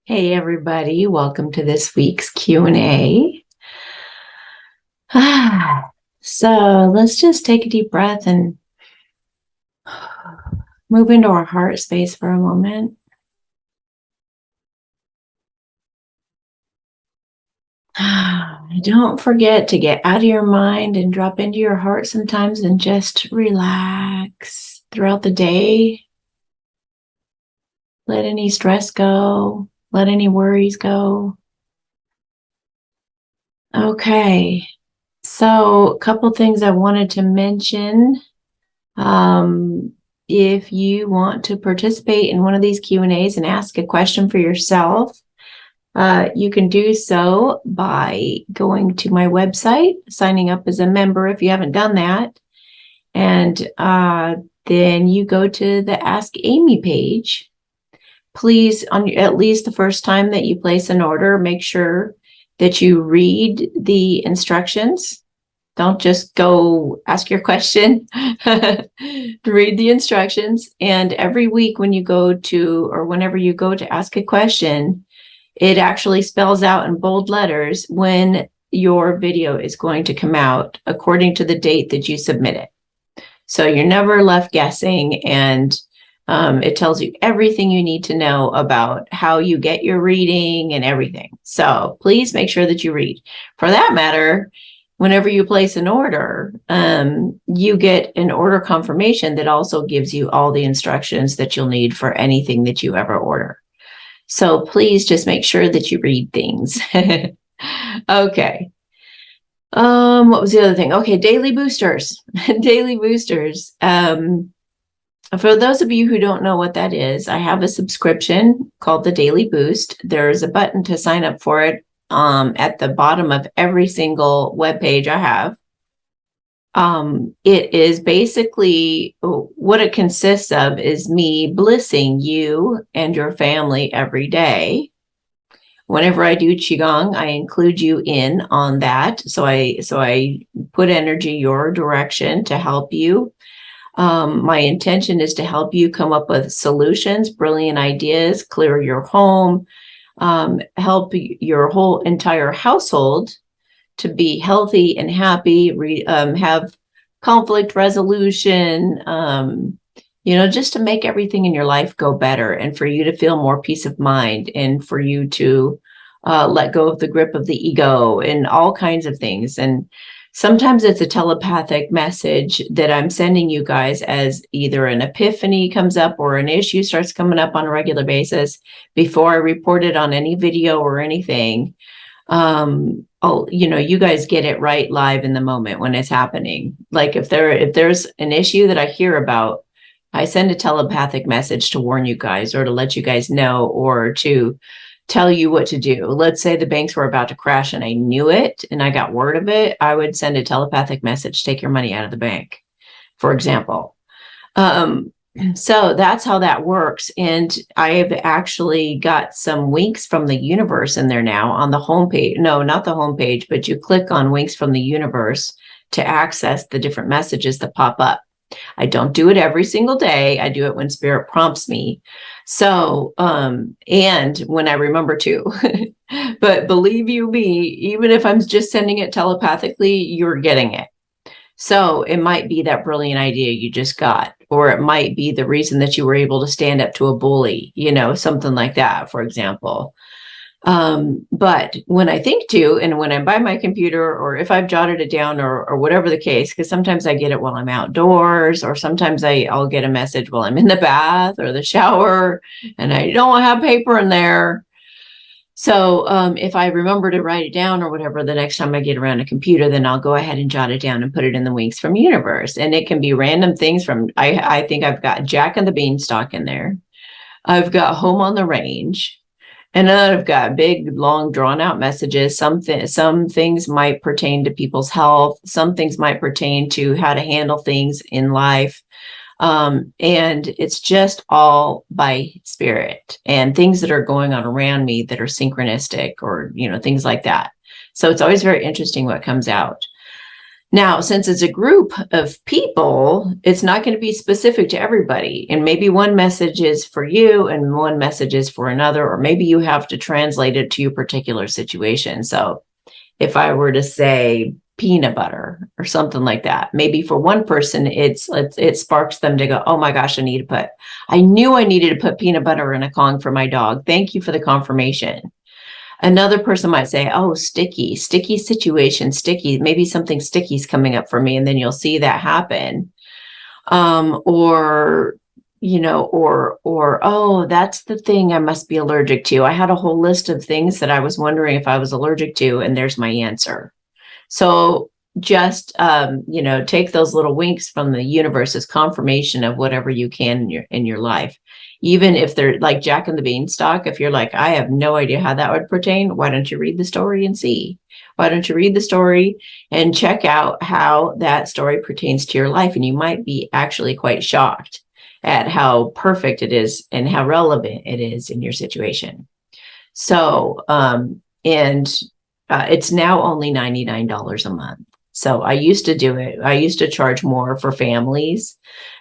Hey everybody, welcome to this week's Q&A. So let's just take a deep breath and move into our heart space for a moment. Don't forget to get out of your mind and drop into your heart sometimes and just relax throughout the day. Let any stress go. Let any worries go. Okay, so a couple things I wanted to mention. If you want to participate in one of these Q&As and ask a question for yourself, you can do so by going to my website, signing up as a member if you haven't done that. And then you go to the Ask Amy page. Please, at least the first time that you place an order, make sure that you read the instructions. Don't just go ask your question. Read the instructions. And every week when you go to, or whenever you go to ask a question, it actually spells out in bold letters when your video is going to come out according to the date that you submit it. So you're never left guessing, and it tells you everything you need to know about how you get your reading and everything. So please make sure that you read. For that matter, whenever you place an order, you get an order confirmation that also gives you all the instructions that you'll need for anything that you ever order. So please just make sure that you read things. Okay. What was the other thing? Okay, daily boosters. Daily boosters. For those of you who don't know what that is, I have a subscription called the Daily Boost. There's a button to sign up for it at the bottom of every single web page I have. It is basically what it consists of is me blissing you and your family every day. Whenever I do Qigong, I include you in on that. So I put energy your direction to help you. My intention is to help you come up with solutions, brilliant ideas, clear your home, help your whole entire household to be healthy and happy, have conflict resolution, just to make everything in your life go better and for you to feel more peace of mind and for you to let go of the grip of the ego and all kinds of things. And sometimes it's a telepathic message that I'm sending you guys as either an epiphany comes up or an issue starts coming up on a regular basis before I report it on any video or anything. You guys get it right live in the moment when it's happening. Like if there's an issue that I hear about, I send a telepathic message to warn you guys or to let you guys know or to tell you what to do. Let's say the banks were about to crash and I knew it and I got word of it. I would send a telepathic message, take your money out of the bank, for example. So that's how that works. And I have actually got some winks from the universe in there now on the homepage. No, not the homepage, but you click on winks from the universe to access the different messages that pop up. I don't do it every single day. I do it when spirit prompts me. So, and when I remember to, but believe you me, even if I'm just sending it telepathically, you're getting it. So it might be that brilliant idea you just got, or it might be the reason that you were able to stand up to a bully, something like that, for example. But when I think to, and when I'm by my computer, or if I've jotted it down or whatever the case, because sometimes I get it while I'm outdoors, or sometimes I'll get a message while I'm in the bath or the shower, and I don't have paper in there. So if I remember to write it down or whatever, the next time I get around a computer, then I'll go ahead and jot it down and put it in the Winks from Universe. And it can be random things from, I think I've got Jack and the Beanstalk in there. I've got Home on the Range. And then I've got big, long, drawn-out messages. Some things might pertain to people's health. Some things might pertain to how to handle things in life. And it's just all by spirit and things that are going on around me that are synchronistic or, things like that. So it's always very interesting what comes out. Now, since it's a group of people, it's not going to be specific to everybody. And maybe one message is for you and one message is for another, or maybe you have to translate it to your particular situation. So if I were to say peanut butter or something like that, maybe for one person, it sparks them to go, oh my gosh, I knew I needed to put peanut butter in a Kong for my dog. Thank you for the confirmation. Another person might say, oh, sticky situation, sticky, maybe something sticky is coming up for me. And then you'll see that happen. Or, oh, that's the thing I must be allergic to. I had a whole list of things that I was wondering if I was allergic to, and there's my answer. So just, take those little winks from the universe as confirmation of whatever you can in your life. Even if they're like Jack and the Beanstalk, if you're like, I have no idea how that would pertain, why don't you read the story and see? Why don't you read the story and check out how that story pertains to your life? And you might be actually quite shocked at how perfect it is and how relevant it is in your situation. So, it's now only $99 a month. So I used to do it. I used to charge more for families,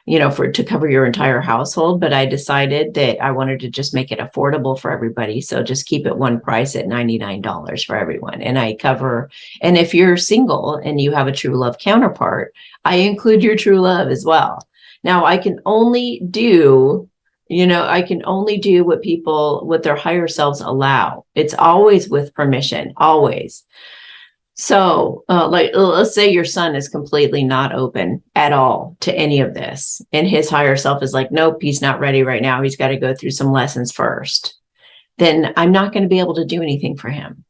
to cover your entire household, but I decided that I wanted to just make it affordable for everybody. So just keep it one price at $99 for everyone. And and if you're single and you have a true love counterpart, I include your true love as well. Now I can only do what their higher selves allow. It's always with permission, always. So, let's say your son is completely not open at all to any of this. And his higher self is like, nope, he's not ready right now. He's got to go through some lessons first. Then I'm not going to be able to do anything for him.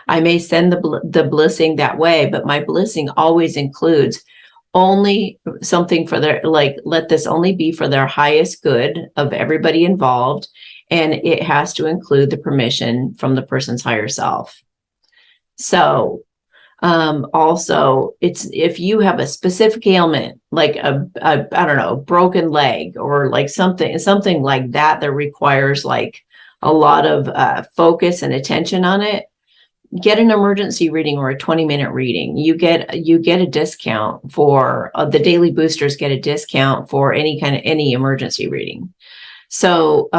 I may send the blessing that way, but my blessing always includes only something for let this only be for their highest good of everybody involved. And it has to include the permission from the person's higher self. So, also, it's if you have a specific ailment, like I don't know, broken leg or like something like that requires like a lot of focus and attention on it, get an emergency reading or a 20-minute reading. You get a discount for the daily boosters, get a discount for any emergency reading. So,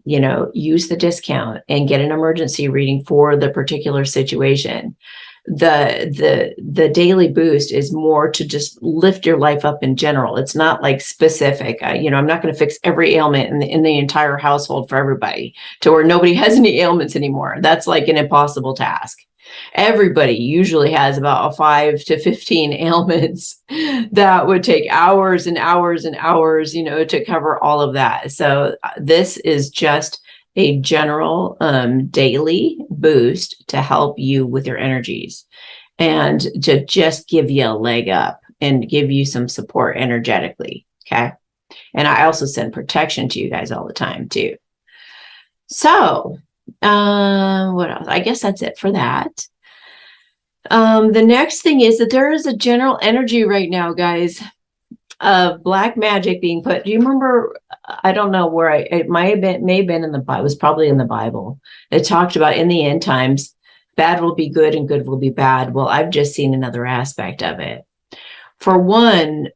use the discount and get an emergency reading for the particular situation. The daily boost is more to just lift your life up in general. It's not like specific. I'm not going to fix every ailment in the entire household for everybody to where nobody has any ailments anymore. That's like an impossible task. Everybody usually has about 5 to 15 ailments that would take hours and hours and hours, to cover all of that. So this is just a general daily boost to help you with your energies and to just give you a leg up and give you some support energetically. Okay. And I also send protection to you guys all the time too. So what else? I guess that's it for that. The next thing is that there is a general energy right now, guys, of black magic being put. Do you remember? I don't know where it may have been in the Bible. It was probably in the Bible. It talked about in the end times, bad will be good and good will be bad. Well, I've just seen another aspect of it. For one,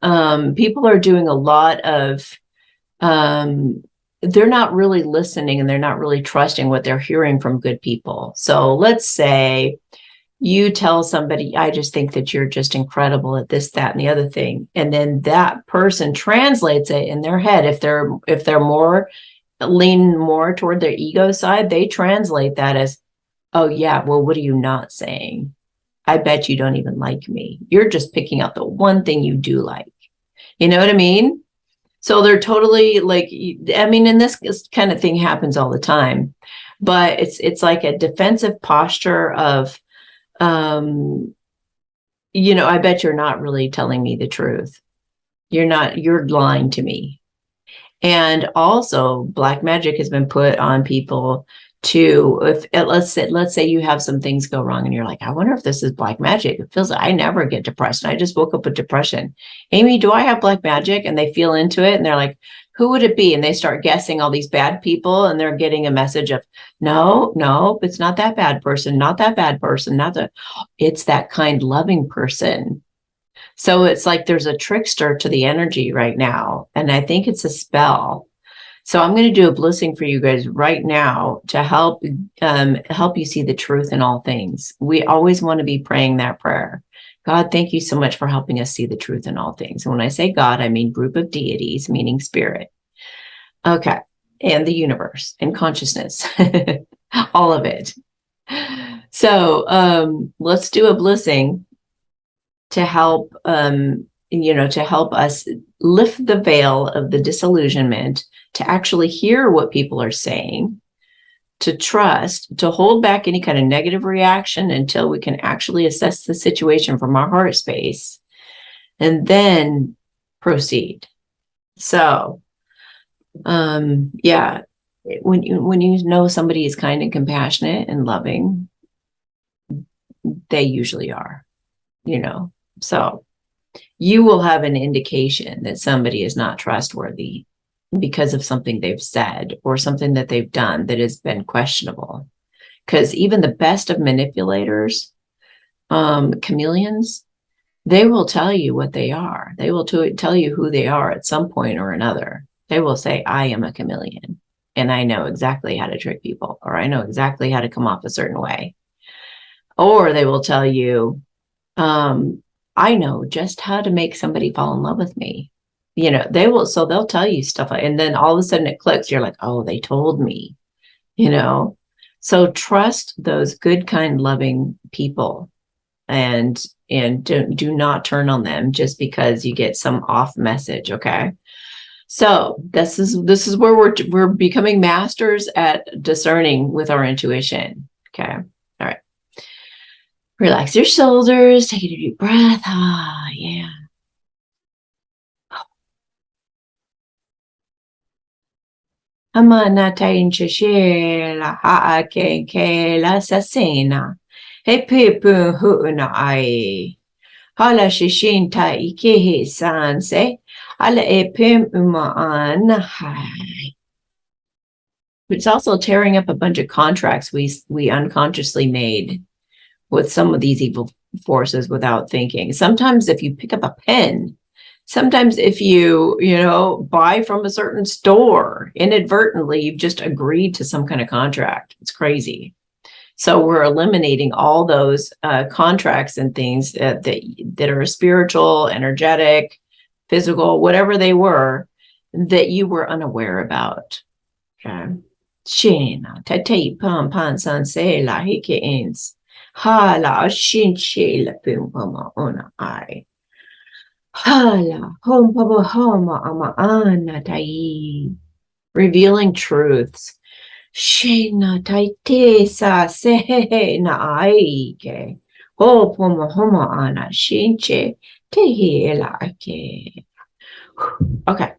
people are doing a lot of, they're not really listening and they're not really trusting what they're hearing from good people. So let's say you tell somebody, I just think that you're just incredible at this, that, and the other thing. And then that person translates it in their head. If they're more lean more toward their ego side, they translate that as, oh yeah, well, what are you not saying? I bet you don't even like me. You're just picking out the one thing you do like. You know what I mean? So they're totally like, and this kind of thing happens all the time, but it's like a defensive posture of, I bet you're not really telling me the truth. You're lying to me. And also black magic has been put on people to, let's say you have some things go wrong and you're like, I wonder if this is black magic. It feels like I never get depressed. And I just woke up with depression. Amy, do I have black magic? And they feel into it and they're like, who would it be? And they start guessing all these bad people and they're getting a message of, no, it's not that bad person, not that bad person, it's that kind, loving person. So it's like there's a trickster to the energy right now. And I think it's a spell. So I'm going to do a blessing for you guys right now to help you see the truth in all things. We always want to be praying that prayer. God, thank you so much for helping us see the truth in all things. And when I say God, I mean group of deities, meaning spirit. Okay. And the universe and consciousness, all of it. So let's do a blessing to help to help us lift the veil of the disillusionment, to actually hear what people are saying, to trust, to hold back any kind of negative reaction until we can actually assess the situation from our heart space, and then proceed. So yeah, when you know somebody is kind and compassionate and loving, they usually are, so you will have an indication that somebody is not trustworthy because of something they've said or something that they've done that has been questionable. Because even the best of manipulators, chameleons, they will tell you what they are. They will tell you who they are at some point or another. They will say, I am a chameleon and I know exactly how to trick people, or I know exactly how to come off a certain way. Or they will tell you, I know just how to make somebody fall in love with me. They'll tell you stuff, and then all of a sudden it clicks. You're like, oh, they told me, So trust those good, kind, loving people, and do not turn on them just because you get some off message. Okay. So this is where we're becoming masters at discerning with our intuition. Okay. All right. Relax your shoulders. Take a deep breath. Ah, yeah. Amana tain cheshela ha ke la sasena. He pepu huna ai. Hala shishin ta ike sanse. Ala e pim an hai. It's also tearing up a bunch of contracts we unconsciously made with some of these evil forces without thinking. Sometimes if you pick up a pen, sometimes if you buy from a certain store, inadvertently, you've just agreed to some kind of contract. It's crazy. So we're eliminating all those contracts and things that are spiritual, energetic, physical, whatever they were, that you were unaware about. Okay. Shena, tate pam pan san se la hike ins. Hala shin she la pum pama ona ai. Hala hom papa homa ama ana tai. Revealing truths. Shena taite sa se na ai ke. Ho poma homa ana shinche te la ke. Okay.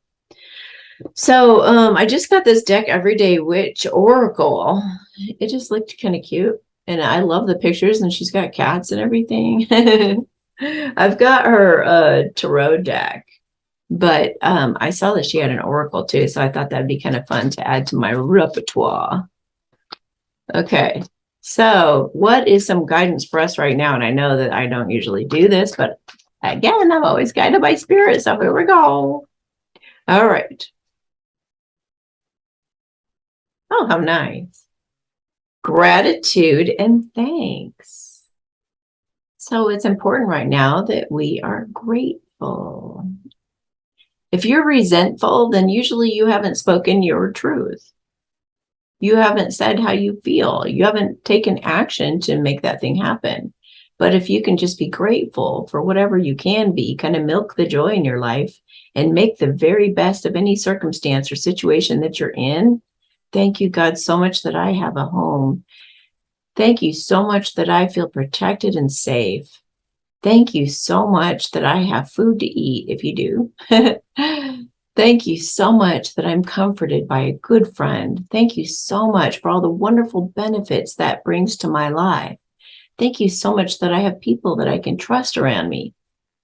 So I just got this deck Everyday Witch Oracle. It just looked kind of cute. And I love the pictures, and she's got cats and everything. I've got her tarot deck, but I saw that she had an oracle too. So I thought that'd be kind of fun to add to my repertoire. Okay. So what is some guidance for us right now? And I know that I don't usually do this, but again, I'm always guided by spirit. So here we go. All right. Oh, how nice. Gratitude and thanks. So it's important right now that we are grateful. If you're resentful, then usually you haven't spoken your truth. You haven't said how you feel. You haven't taken action to make that thing happen. But if you can just be grateful for whatever you can be, kind of milk the joy in your life and make the very best of any circumstance or situation that you're in. Thank you, God, so much that I have a home. Thank you so much that I feel protected and safe. Thank you so much that I have food to eat, if you do. Thank you so much that I'm comforted by a good friend. Thank you so much for all the wonderful benefits that brings to my life. Thank you so much that I have people that I can trust around me.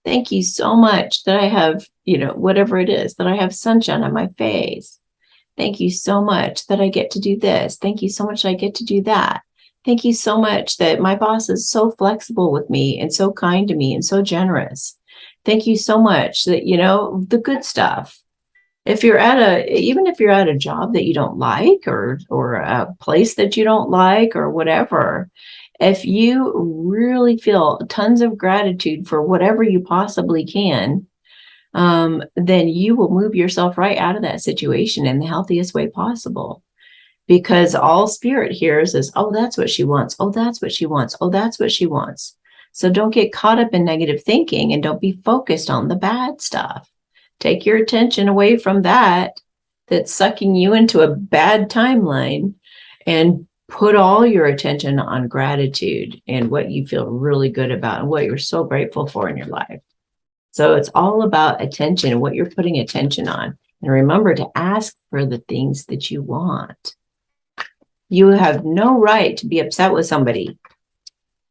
Thank you so much that I have, whatever it is, that I have sunshine on my face. Thank you so much that I get to do this. Thank you so much I get to do that. Thank you so much that my boss is so flexible with me and so kind to me and so generous. Thank you so much. That, the good stuff. Even if you're at a job that you don't like, or a place that you don't like, or whatever, if you really feel tons of gratitude for whatever you possibly can, then you will move yourself right out of that situation in the healthiest way possible. Because all spirit hears is, oh, that's what she wants. Oh, that's what she wants. Oh, that's what she wants. So don't get caught up in negative thinking, and don't be focused on the bad stuff. Take your attention away from that's sucking you into a bad timeline, and put all your attention on gratitude and what you feel really good about and what you're so grateful for in your life. So it's all about attention and what you're putting attention on. And remember to ask for the things that you want. You have no right to be upset with somebody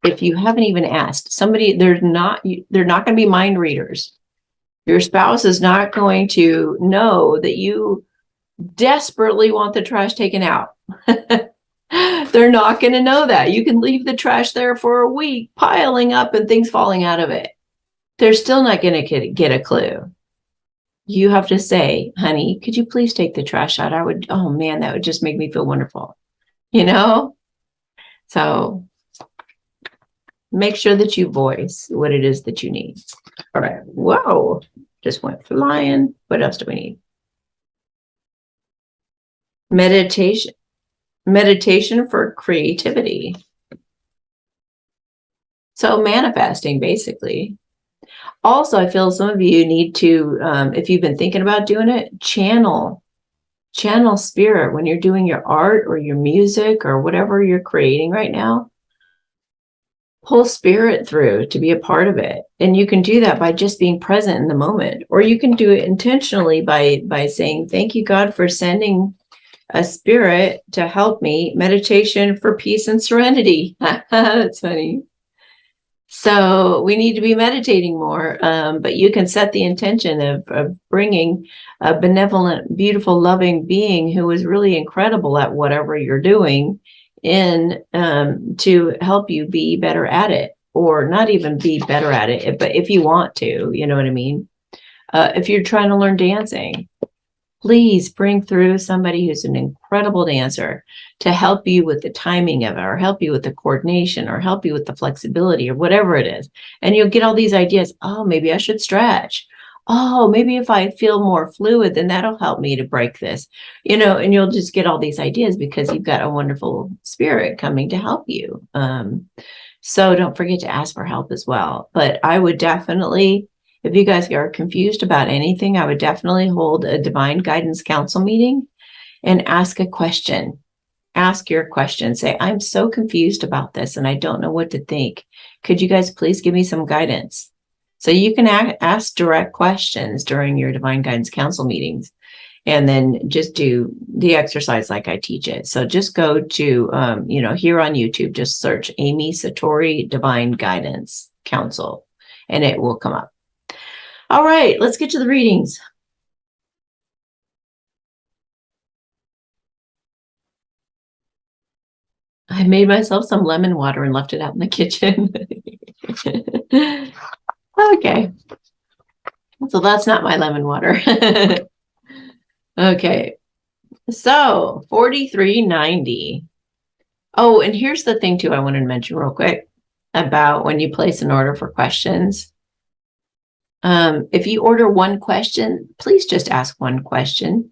if you haven't even asked. They're not going to be mind readers. Your spouse is not going to know that you desperately want the trash taken out. They're not going to know that. You can leave the trash there for a week, piling up and things falling out of it. They're still not going to get a clue. You have to say, honey, could you please take the trash out? Oh man, that would just make me feel wonderful. So make sure that you voice what it is that you need. All right. Whoa, just went flying. What else do we need? Meditation for creativity. So manifesting, basically. Also, I feel some of you need to, if you've been thinking about doing it, channel spirit when you're doing your art or your music or whatever you're creating right now. Pull spirit through to be a part of it. And you can do that by just being present in the moment, or you can do it intentionally by saying, thank you, God, for sending a spirit to help me. Meditation for peace and serenity. That's funny. So we need to be meditating more, but you can set the intention of bringing a benevolent, beautiful, loving being who is really incredible at whatever you're doing in to help you be better at it, or not even be better at it, but if you want to, you know what I mean? If you're trying to learn dancing, please bring through somebody who's an incredible dancer to help you with the timing of it, or help you with the coordination, or help you with the flexibility, or whatever it is. And you'll get all these ideas. Oh, maybe I should stretch. Oh, maybe if I feel more fluid, then that'll help me to break this, and you'll just get all these ideas because you've got a wonderful spirit coming to help you. So don't forget to ask for help as well. But I would definitely, if you guys are confused about anything, I would definitely hold a divine guidance council meeting and ask a question. Ask your question. Say, I'm so confused about this and I don't know what to think. Could you guys please give me some guidance? So you can ask direct questions during your divine guidance council meetings, and then just do the exercise like I teach it. So just go to, here on YouTube, just search Amy Satori Divine Guidance Council, and it will come up. All right, let's get to the readings. I made myself some lemon water and left it out in the kitchen. Okay. So that's not my lemon water. Okay. So 4390. Oh, and here's the thing too I wanted to mention real quick about when you place an order for questions. If you order one question, please just ask one question.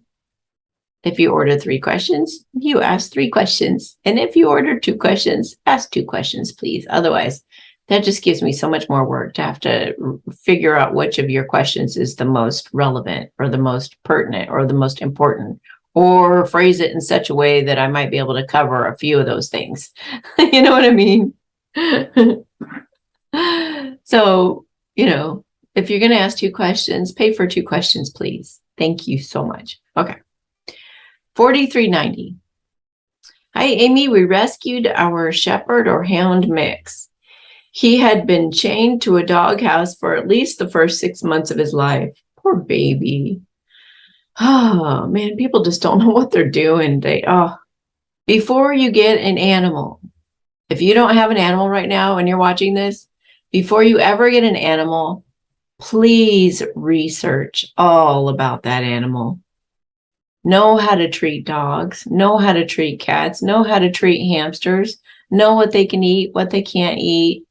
If you order 3 questions, you ask 3 questions. And if you order 2 questions, ask 2 questions, please. Otherwise, that just gives me so much more work to have to figure out which of your questions is the most relevant or the most pertinent or the most important, or phrase it in such a way that I might be able to cover a few of those things. You know what I mean? So, if you're going to ask 2 questions, pay for 2 questions, please. Thank you so much. Okay. 4390. Hi, Amy. We rescued our shepherd or hound mix. He had been chained to a doghouse for at least the first 6 months of his life. Poor baby. Oh, man, people just don't know what they're doing. Before you get an animal, if you don't have an animal right now and you're watching this, before you ever get an animal, please research all about that animal. Know how to treat dogs, know how to treat cats, know how to treat hamsters, know what they can eat, what they can't eat,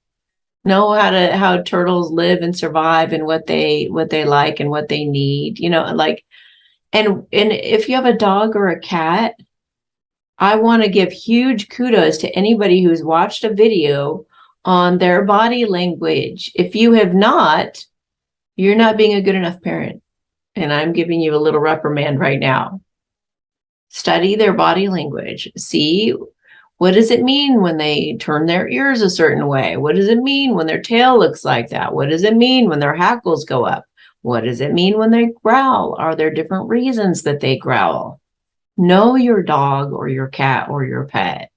know how turtles live and survive and what they like and what they need, like, and if you have a dog or a cat, I want to give huge kudos to anybody who's watched a video on their body language. If you have not, you're not being a good enough parent. And I'm giving you a little reprimand right now. Study their body language. See, what does it mean when they turn their ears a certain way? What does it mean when their tail looks like that? What does it mean when their hackles go up? What does it mean when they growl? Are there different reasons that they growl? Know your dog or your cat or your pet.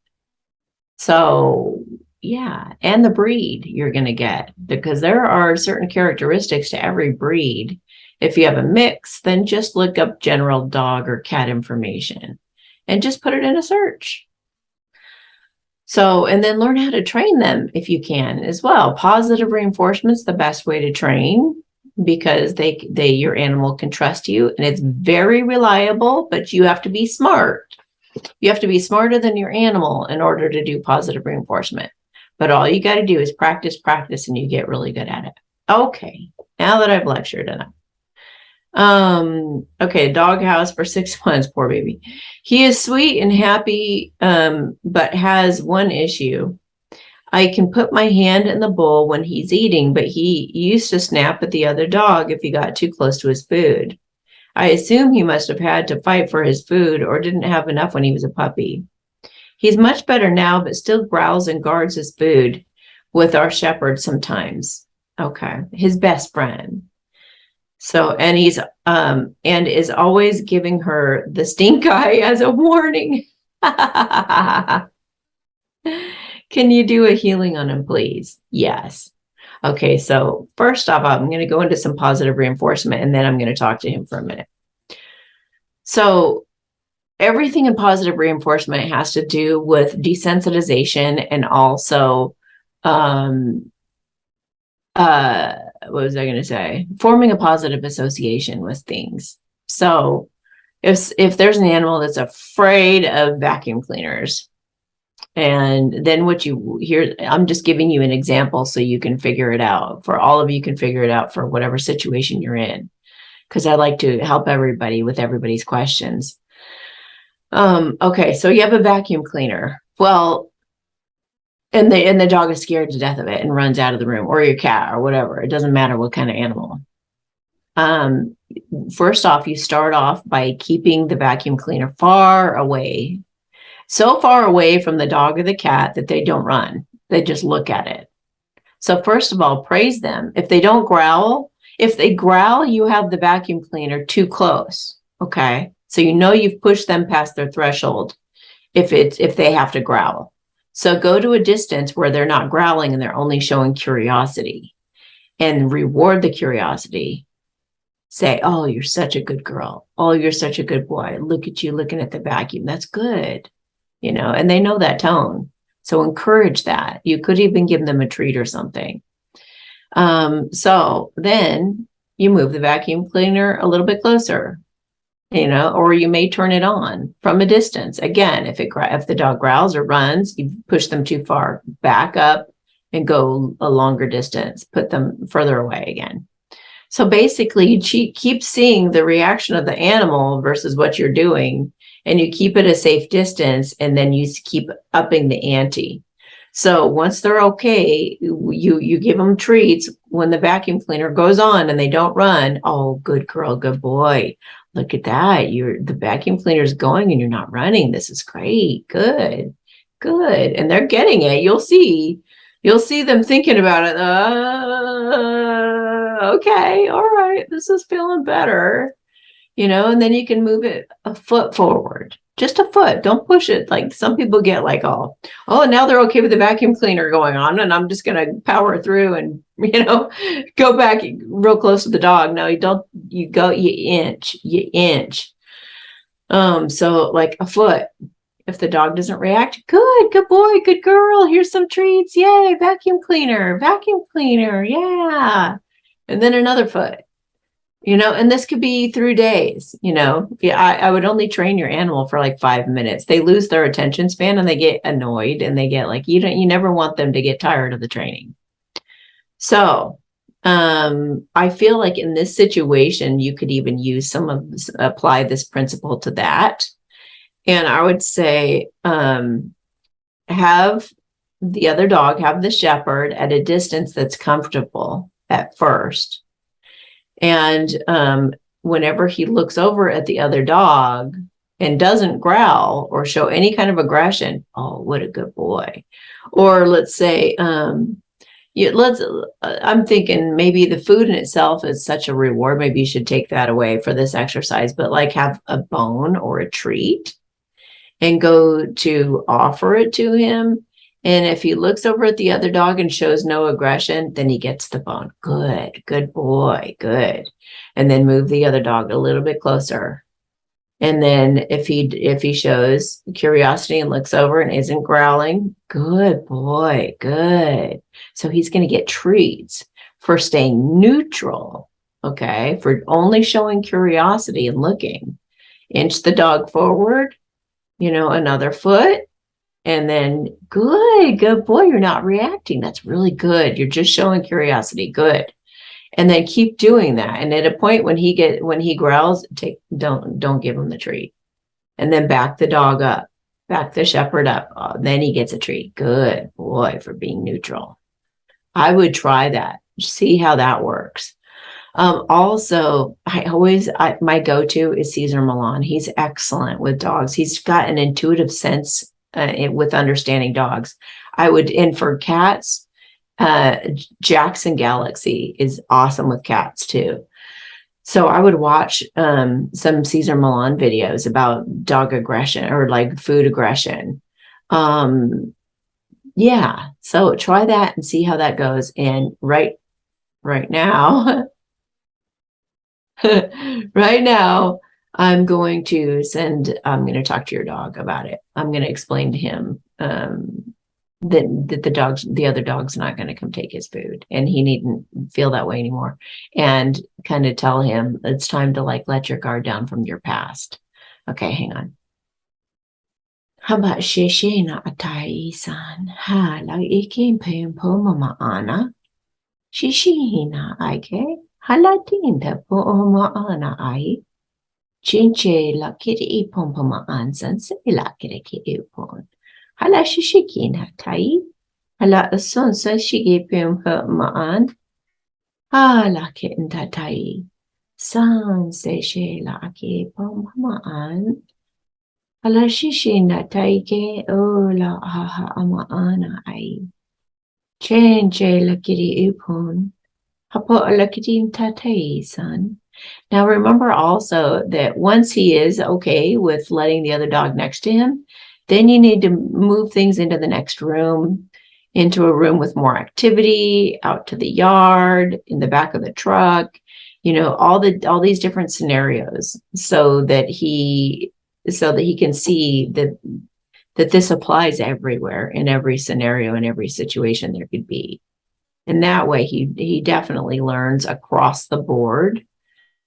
So, yeah, and the breed you're going to get, because there are certain characteristics to every breed. If you have a mix, then just look up general dog or cat information and just put it in a search. So, and then learn how to train them if you can as well. Positive reinforcement's the best way to train, because your animal can trust you, and it's very reliable, but you have to be smart. You have to be smarter than your animal in order to do positive reinforcement. But all you got to do is practice, and you get really good at it. Okay, now that I've lectured enough. Okay, doghouse for 6 months, poor baby. He is sweet and happy, but has one issue. I can put my hand in the bowl when he's eating, but he used to snap at the other dog if he got too close to his food. I assume he must have had to fight for his food or didn't have enough when he was a puppy. He's much better now, but still growls and guards his food with our shepherd sometimes. Okay, his best friend. So, and he's and is always giving her the stink eye as a warning. Can you do a healing on him, please? Yes. Okay, so first off, I'm going to go into some positive reinforcement, and then I'm going to talk to him for a minute. So everything in positive reinforcement has to do with desensitization, and also what was I going to say? Forming a positive association with things. So if there's an animal that's afraid of vacuum cleaners, and then what you hear, I'm just giving you an example so you can figure it out. For all of you can figure it out for whatever situation you're in, because I like to help everybody with everybody's questions. Okay, so you have a vacuum cleaner. Well, and the dog is scared to death of it and runs out of the room, or your cat or whatever. It doesn't matter what kind of animal. First off, you start off by keeping the vacuum cleaner far away. So far away from the dog or the cat that they don't run. They just look at it. So first of all, praise them. If they don't growl, if they growl, you have the vacuum cleaner too close. Okay. So you know you've pushed them past their threshold if they have to growl. So go to a distance where they're not growling and they're only showing curiosity, and reward the curiosity. Say, oh, you're such a good girl. Oh, you're such a good boy. Look at you looking at the vacuum. That's good. And they know that tone. So encourage that. You could even give them a treat or something. So then you move the vacuum cleaner a little bit closer, or you may turn it on from a distance. Again, if the dog growls or runs, you push them too far, back up and go a longer distance, put them further away again. So basically, you keep seeing the reaction of the animal versus what you're doing, and you keep it a safe distance, and then you keep upping the ante. So once they're okay, you give them treats when the vacuum cleaner goes on and they don't run. Oh, good girl, good boy. Look at that. The vacuum cleaner is going and you're not running. This is great. Good. And they're getting it. You'll see them thinking about it. Okay. All right. This is feeling better. And then you can move it a foot forward, just a foot. Don't push it. Like some people get like, oh, now they're okay with the vacuum cleaner going on, and I'm just going to power through and, go back real close to the dog. No, you don't. You inch. So like a foot. If the dog doesn't react, good boy, good girl. Here's some treats. Yay, vacuum cleaner. Yeah. and then another foot, and this could be through days, Yeah, I would only train your animal for like 5 minutes. They lose their attention span and they get annoyed and they get like, you never want them to get tired of the training. So, I feel like in this situation, you could even use apply this principle to that. And I would say, have the other dog, have the shepherd at a distance that's comfortable at first. And whenever he looks over at the other dog and doesn't growl or show any kind of aggression, oh, what a good boy. Or let's say, I'm thinking maybe the food in itself is such a reward. Maybe you should take that away for this exercise, but like have a bone or a treat and go to offer it to him. And if he looks over at the other dog and shows no aggression, then he gets the bone. Good boy, good. And then move the other dog a little bit closer. And then if he shows curiosity and looks over and isn't growling, good boy, good. So he's going to get treats for staying neutral, okay, for only showing curiosity and looking. Inch the dog forward, another foot, and then good boy, you're not reacting. That's really good. You're just showing curiosity. Good. And then keep doing that. And at a point when he growls, don't give him the treat. And then back the dog up, back the shepherd up. Oh, then he gets a treat. Good boy for being neutral. I would try that. See how that works. Also, my go-to is Cesar Millan. He's excellent with dogs. He's got an intuitive sense with understanding dogs. And for cats, Jackson Galaxy is awesome with cats too. So I would watch some Cesar Millan videos about dog aggression or like food aggression. Yeah, so try that and see how that goes. And right now, right now, I'm going to talk to your dog about it. I'm going to explain to him that the other dog's not going to come take his food, and he needn't feel that way anymore. And kind of tell him it's time to like let your guard down from your past. Okay, hang on. How about Shishina Atai-san? Ha la ikin pum poma ana. Shishina Ike. Halatinta poma ana ai. Chinche la kiri pompoma ansan se la kiri upon. Hala shishikina tai. Hala sonsa shigi pum ma'an. Hala kitten tatai. San se she la ki pompama. Hala shishina taike o la haha amaana ai. Chinche la kiri upon. Hapo la kitin tatai san. Now, remember also that once he is okay with letting the other dog next to him, then you need to move things into the next room, into a room with more activity, out to the yard, in the back of the truck, all these different scenarios so that he can see that this applies everywhere in every scenario, in every situation there could be. And that way he definitely learns across the board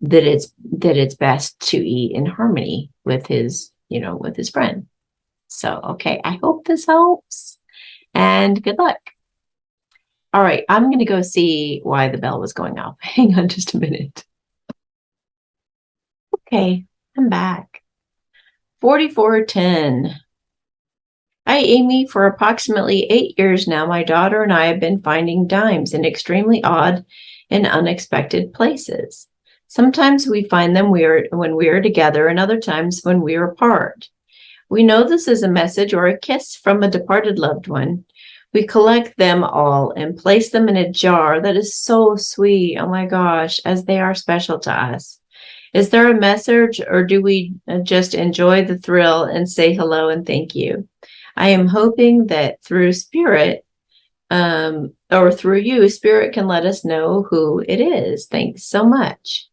that it's best to eat in harmony with his friend. So, okay, I hope this helps and good luck. All right, I'm going to go see why the bell was going off. Hang on just a minute. Okay, I'm back. 4410. Hi, Amy. For approximately 8 years now, my daughter and I have been finding dimes in extremely odd and unexpected places. Sometimes we find them when we are together, and other times when we are apart. We know this is a message or a kiss from a departed loved one. We collect them all and place them in a jar that is so sweet, oh my gosh, as they are special to us. Is there a message, or do we just enjoy the thrill and say hello and thank you? I am hoping that through Spirit, or through you, Spirit can let us know who it is. Thanks so much.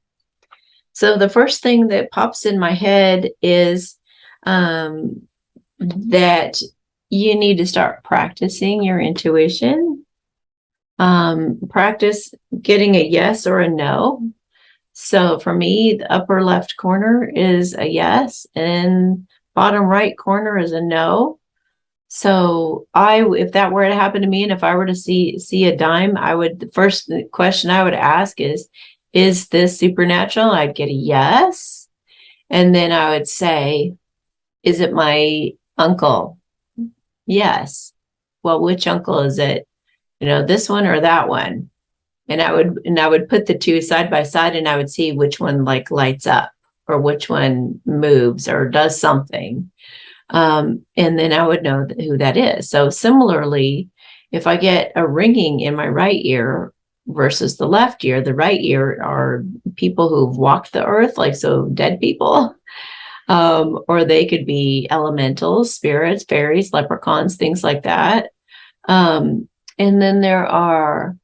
So the first thing that pops in my head is that you need to start practicing your intuition. Practice getting a yes or a no. So for me, the upper left corner is a yes, and bottom right corner is a no. So if that were to happen to me, and if I were to see a dime, the first question I would ask is this supernatural? I'd get a yes. And then I would say, is it my uncle? Yes. Well, which uncle is it? This one or that one? And I would put the two side by side, and I would see which one like lights up or which one moves or does something. And then I would know who that is. So similarly, if I get a ringing in my right ear versus the left ear, the right ear are people who've walked the earth, like so dead people, or they could be elementals, spirits, fairies, leprechauns, things like that. And then there are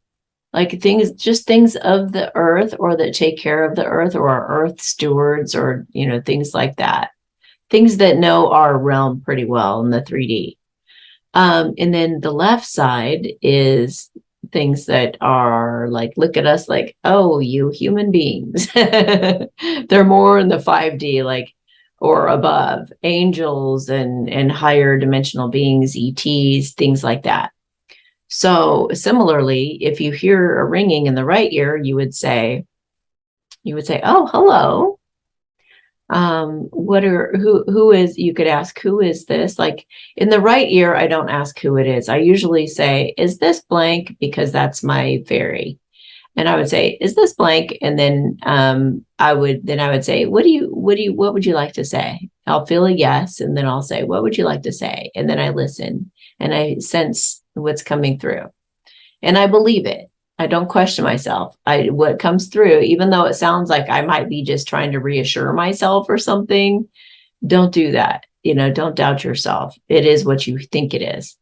like things of the earth, or that take care of the earth, or are earth stewards, or things like that, things that know our realm pretty well in the 3D. And then the left side is things that are like, look at us like, oh, you human beings. They're more in the 5D, like, or above, angels and higher dimensional beings, ETs, things like that. So similarly, if you hear a ringing in the right ear, you would say, oh, hello. Who is, you could ask, who is this? Like in the right ear, I don't ask who it is. I usually say, is this blank? Because that's my fairy. And I would say, is this blank? And then I would say, what would you like to say? I'll feel a yes. And then I'll say, what would you like to say? And then I listen and I sense what's coming through. And I believe it. I don't question myself. What comes through, even though it sounds like I might be just trying to reassure myself or something, don't do that. Don't doubt yourself. It is what you think it is.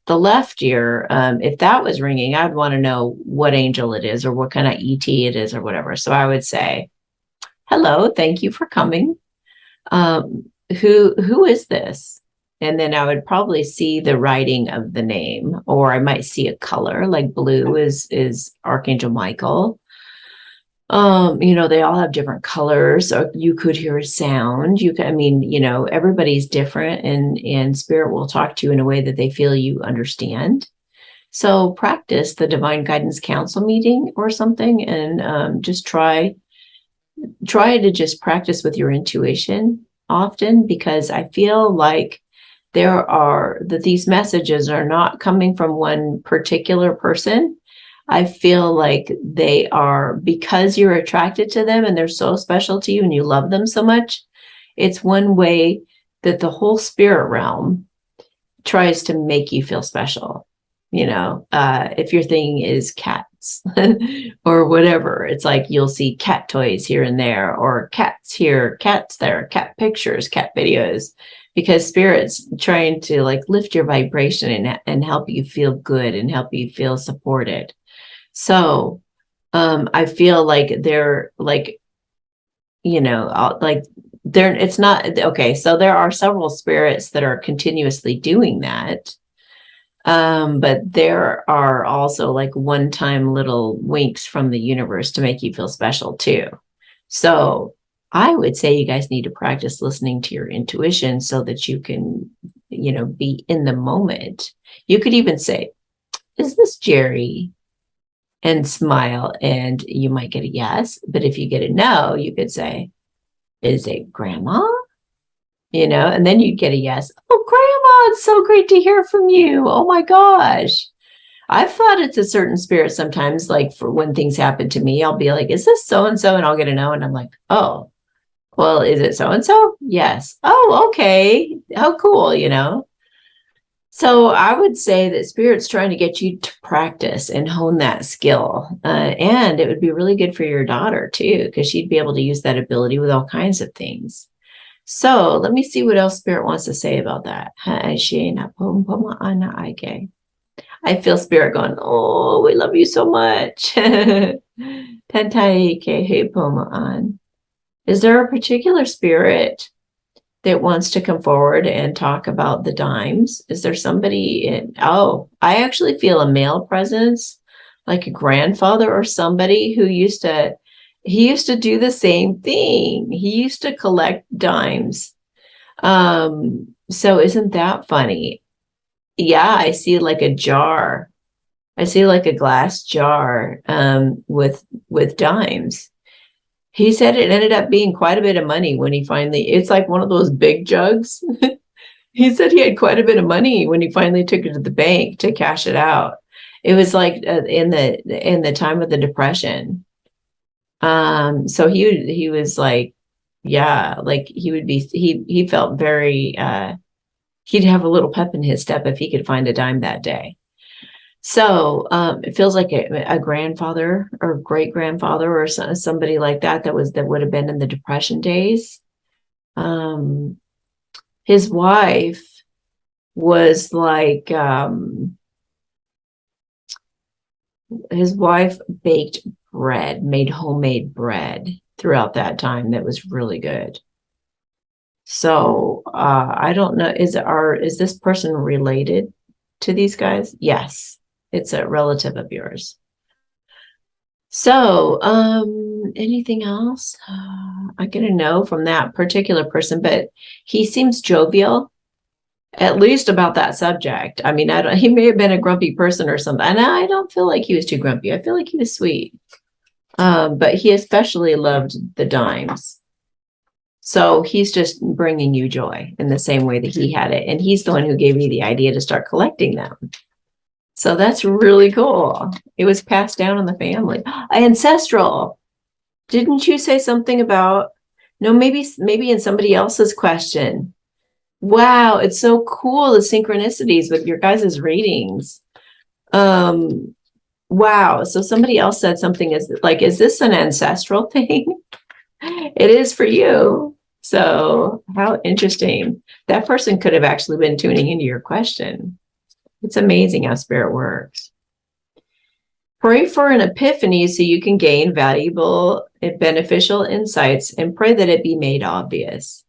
The left ear, if that was ringing, I'd want to know what angel it is or what kind of ET it is or whatever. So I would say, hello, thank you for coming. Who is this? And then I would probably see the writing of the name, or I might see a color, like blue is Archangel Michael. They all have different colors, or you could hear a sound. Everybody's different, and spirit will talk to you in a way that they feel you understand. So practice the Divine Guidance Council meeting or something, and just try to just practice with your intuition often, because I feel like these messages are not coming from one particular person. I feel like they are, because you're attracted to them and they're so special to you and you love them so much. It's one way that the whole spirit realm tries to make you feel special. If your thing is cats or whatever, it's like you'll see cat toys here and there, or cats here, cats there, cat pictures, cat videos, because spirit's trying to like lift your vibration and help you feel good and help you feel supported. So I feel like they're like, it's not okay. So there are several spirits that are continuously doing that. But there are also like one-time little winks from the universe to make you feel special too. So I would say you guys need to practice listening to your intuition so that you can, be in the moment. You could even say, is this Jerry? And smile, and you might get a yes. But if you get a no, you could say, is it Grandma? And then you'd get a yes. Oh, Grandma, it's so great to hear from you. Oh my gosh. I've thought it's a certain spirit sometimes, like for when things happen to me, I'll be like, is this so-and-so? And I'll get a no. And I'm like, oh, well, is it so-and-so? Yes. Oh, okay. How cool, So I would say that spirit's trying to get you to practice and hone that skill. And it would be really good for your daughter too, because she'd be able to use that ability with all kinds of things. So let me see what else spirit wants to say about that. I feel spirit going, oh, we love you so much. Is there a particular spirit that wants to come forward and talk about the dimes? Is there somebody I actually feel a male presence, like a grandfather or somebody who he used to do the same thing. He used to collect dimes. So isn't that funny? Yeah, I see like a jar. I see like a glass jar with dimes. He said it ended up being quite a bit of money when he finally, it's like one of those big jugs. He said he had quite a bit of money when he finally took it to the bank to cash it out. It was like in the time of the Depression. So he was like, yeah, like he would be he felt very he'd have a little pep in his step if he could find a dime that day. So it feels like a grandfather or great grandfather or somebody like that that would have been in the Depression days. His wife was like his wife baked bread, made homemade bread throughout that time that was really good. So I don't know, is this person related to these guys? Yes, it's a relative of yours. So anything else I get to know from that particular person, but he seems jovial, at least about that subject. I mean, he may have been a grumpy person or something, and I don't feel like he was too grumpy. I feel like he was sweet. But he especially loved the dimes. So he's just bringing you joy in the same way that he had it. And he's the one who gave you the idea to start collecting them. So that's really cool. It was passed down in the family. Ancestral. Didn't you say something about, no, maybe in somebody else's question. Wow, it's so cool, the synchronicities with your guys' readings. Wow, so somebody else said something is this an ancestral thing? It is for you. So how interesting. That person could have actually been tuning into your question. It's amazing how spirit works. Pray for an epiphany so you can gain valuable and beneficial insights, and pray that it be made obvious.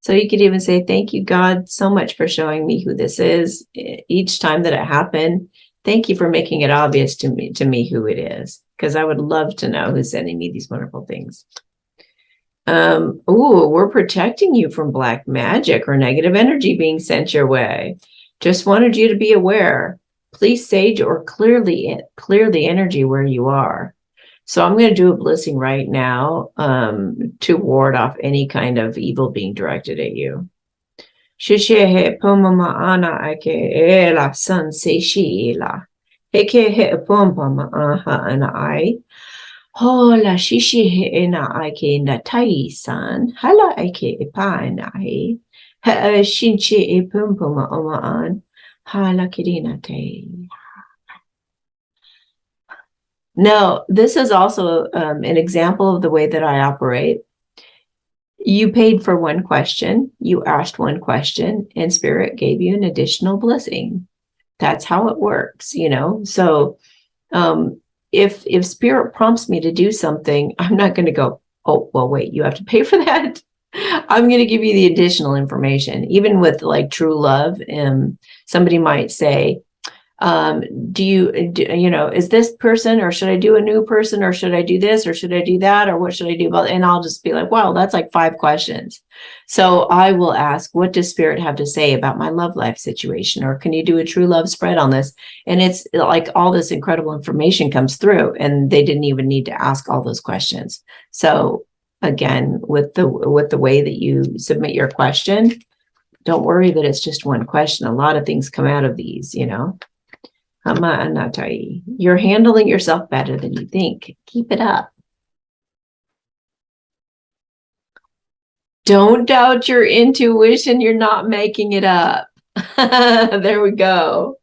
So you could even say, thank you, God, so much for showing me who this is each time that it happened. Thank you for making it obvious to me who it is, because I would love to know who's sending me these wonderful things. We're protecting you from black magic or negative energy being sent your way. Just wanted you to be aware. Please sage or clear the energy where you are. So I'm going to do a blessing right now to ward off any kind of evil being directed at you. Shishehe pomama ana ake ela san seishila. Heke he pomama aha ana ai. Hola shishehe na ake na tai san. Hala ake epa na ai. Ha shinche e pompoma oma an. Hala kirina te. Now, this is also an example of the way that I operate. You paid for one question, you asked one question, and Spirit gave you an additional blessing. That's how it works, you know? So if Spirit prompts me to do something, I'm not going to go, oh, well, wait, you have to pay for that. I'm going to give you the additional information. Even with like true love, somebody might say, is this person, or should I do a new person, or should I do this, or should I do that, or what should I do about it? And I'll just be like, wow, that's like 5 questions. So I will ask, what does Spirit have to say about my love life situation? Or can you do a true love spread on this? And it's like all this incredible information comes through, and they didn't even need to ask all those questions. So again, with the way that you submit your question, don't worry that it's just one question. A lot of things come out of these, you know. You're handling yourself better than you think. Keep it up. Don't doubt your intuition. You're not making it up. There we go.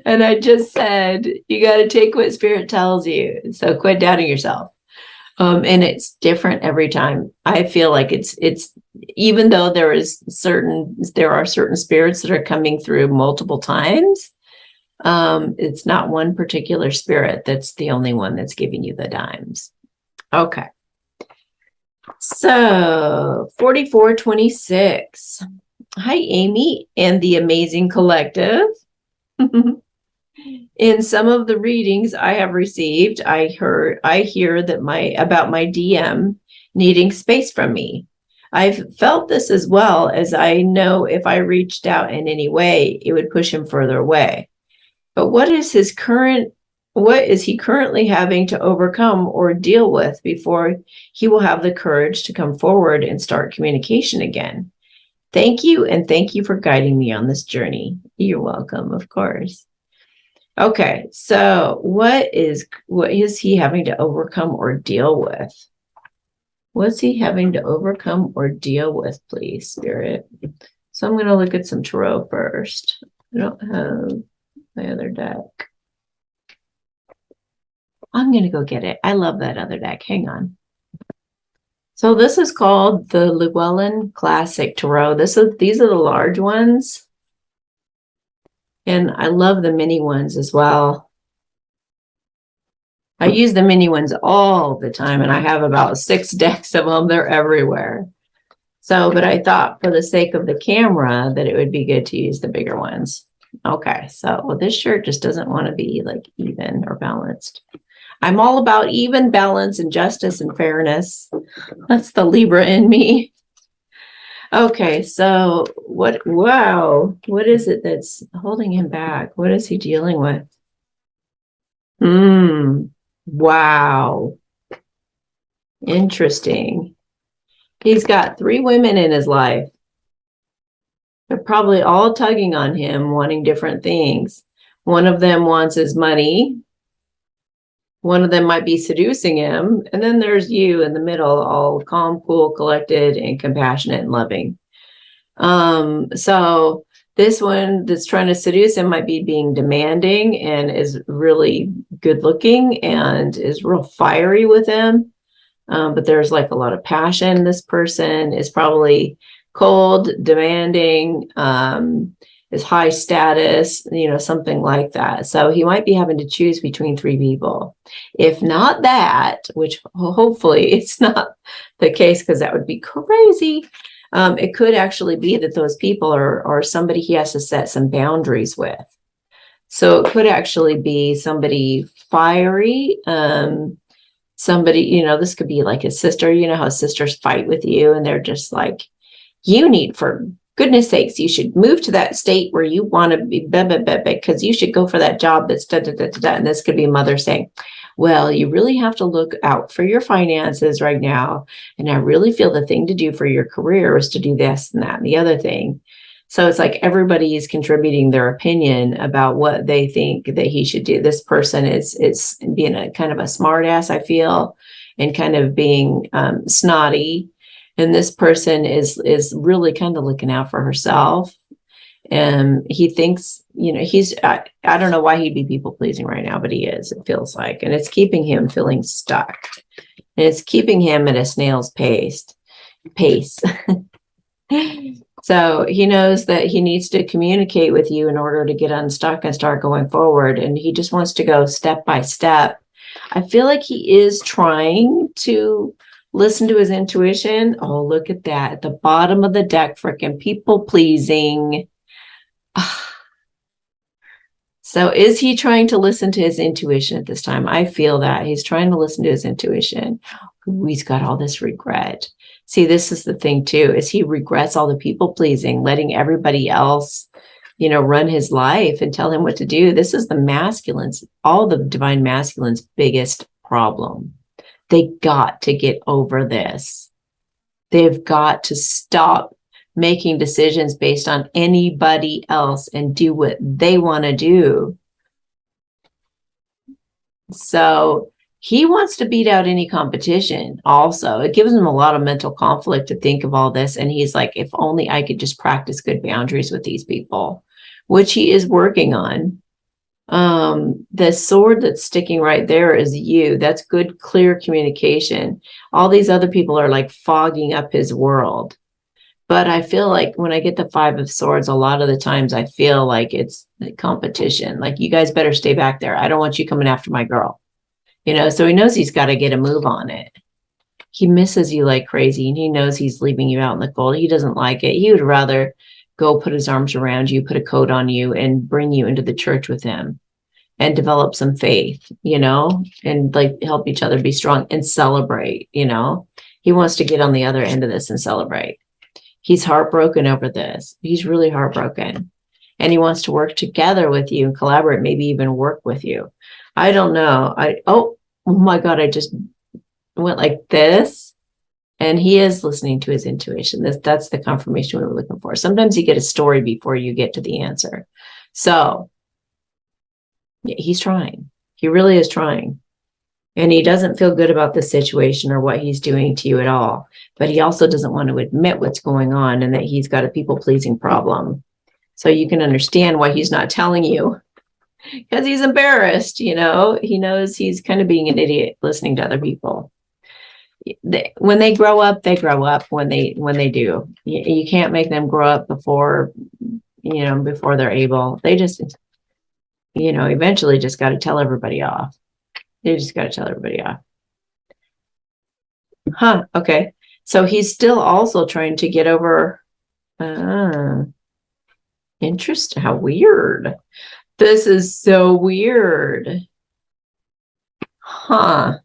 And I just said, you got to take what Spirit tells you. So quit doubting yourself. And it's different every time. I feel like it's even though there are certain spirits that are coming through multiple times. It's not one particular spirit that's the only one that's giving you the dimes. Okay. So 4426. Hi, Amy and the amazing collective. In some of the readings I have received, I hear that about my DM needing space from me. I've felt this as well, as I know if I reached out in any way, it would push him further away. But what is he currently having to overcome or deal with before he will have the courage to come forward and start communication again? Thank you, and thank you for guiding me on this journey. You're welcome, of course. Okay, so what is he having to overcome or deal with? What's he having to overcome or deal with, please, Spirit? So I'm going to look at some tarot first. I don't have my other deck. I'm going to go get it. I love that other deck. Hang on. So this is called the Llewellyn Classic Tarot. These are the large ones. And I love the mini ones as well. I use the mini ones all the time, and I have about 6 decks of them. They're everywhere. So, but I thought for the sake of the camera that it would be good to use the bigger ones. Okay, so this shirt just doesn't want to be like even or balanced. I'm all about even, balance, and justice and fairness. That's the Libra in me. Okay, so wow, what is it that's holding him back? What is he dealing with? Wow. Interesting. He's got 3 women in his life. They're probably all tugging on him, wanting different things. One of them wants his money. One of them might be seducing him. And then there's you in the middle, all calm, cool, collected, and compassionate and loving. So this one that's trying to seduce him might be being demanding and is really good looking and is real fiery with him. But there's like a lot of passion. This person is probably cold, demanding, is high status, something like that. So he might be having to choose between 3 people. If not that, which hopefully it's not the case, because that would be crazy. It could actually be that those people are somebody he has to set some boundaries with. So it could actually be somebody fiery, somebody, this could be like his sister. You know how sisters fight with you and they're just like, you need, for goodness sakes, you should move to that state where you want to be, because you should go for that job that's da, da, da, da, da. And this could be mother saying, well, you really have to look out for your finances right now. And I really feel the thing to do for your career is to do this and that and the other thing. So it's like everybody is contributing their opinion about what they think that he should do. This person is being a kind of a smart ass, I feel, and kind of being snotty. And this person is really kind of looking out for herself. And he thinks, I don't know why he'd be people pleasing right now, but he is, it feels like. And it's keeping him feeling stuck. And it's keeping him at a snail's pace. So he knows that he needs to communicate with you in order to get unstuck and start going forward. And he just wants to go step by step. I feel like he is trying to listen to his intuition. Oh, look at that. At the bottom of the deck, freaking people pleasing. So is he trying to listen to his intuition at this time? I feel that he's trying to listen to his intuition. Ooh, he's got all this regret. See, this is the thing too, is he regrets all the people pleasing, letting everybody else, run his life and tell him what to do. This is the masculines, all the divine masculines' biggest problem. They got to get over this. They've got to stop making decisions based on anybody else and do what they want to do. So he wants to beat out any competition also. It gives him a lot of mental conflict to think of all this. And he's like, if only I could just practice good boundaries with these people, which he is working on. The sword that's sticking right there is you. That's good, clear communication. All these other people are like fogging up his world. But I feel like when I get the 5 of Swords, a lot of the times I feel like it's the competition. Like, you guys better stay back there. I don't want you coming after my girl. So he knows he's got to get a move on it. He misses you like crazy, and he knows he's leaving you out in the cold. He doesn't like it. He would rather go put his arms around you, put a coat on you, and bring you into the church with him. and develop some faith, you know, and like help each other be strong and celebrate, you know. He wants to get on the other end of this and celebrate. He's heartbroken over this. He's really heartbroken. And he wants to work together with you and collaborate, maybe even work with you. I don't know. Oh my God, I just went like this. And he is listening to his intuition. That's the confirmation we were looking for. Sometimes you get a story before you get to the answer. So he's trying. He really is trying. And he doesn't feel good about the situation or what he's doing to you at all. But he also doesn't want to admit what's going on and that he's got a people-pleasing problem. So you can understand why he's not telling you, because he's embarrassed, you know. He knows he's kind of being an idiot listening to other people. When they grow up, they grow up when they do. You can't make them grow up before they're able. They just, eventually just got to tell everybody off. They just got to tell everybody off. Huh. Okay. So he's still also trying to get over. Interesting. How weird. This is so weird. Huh.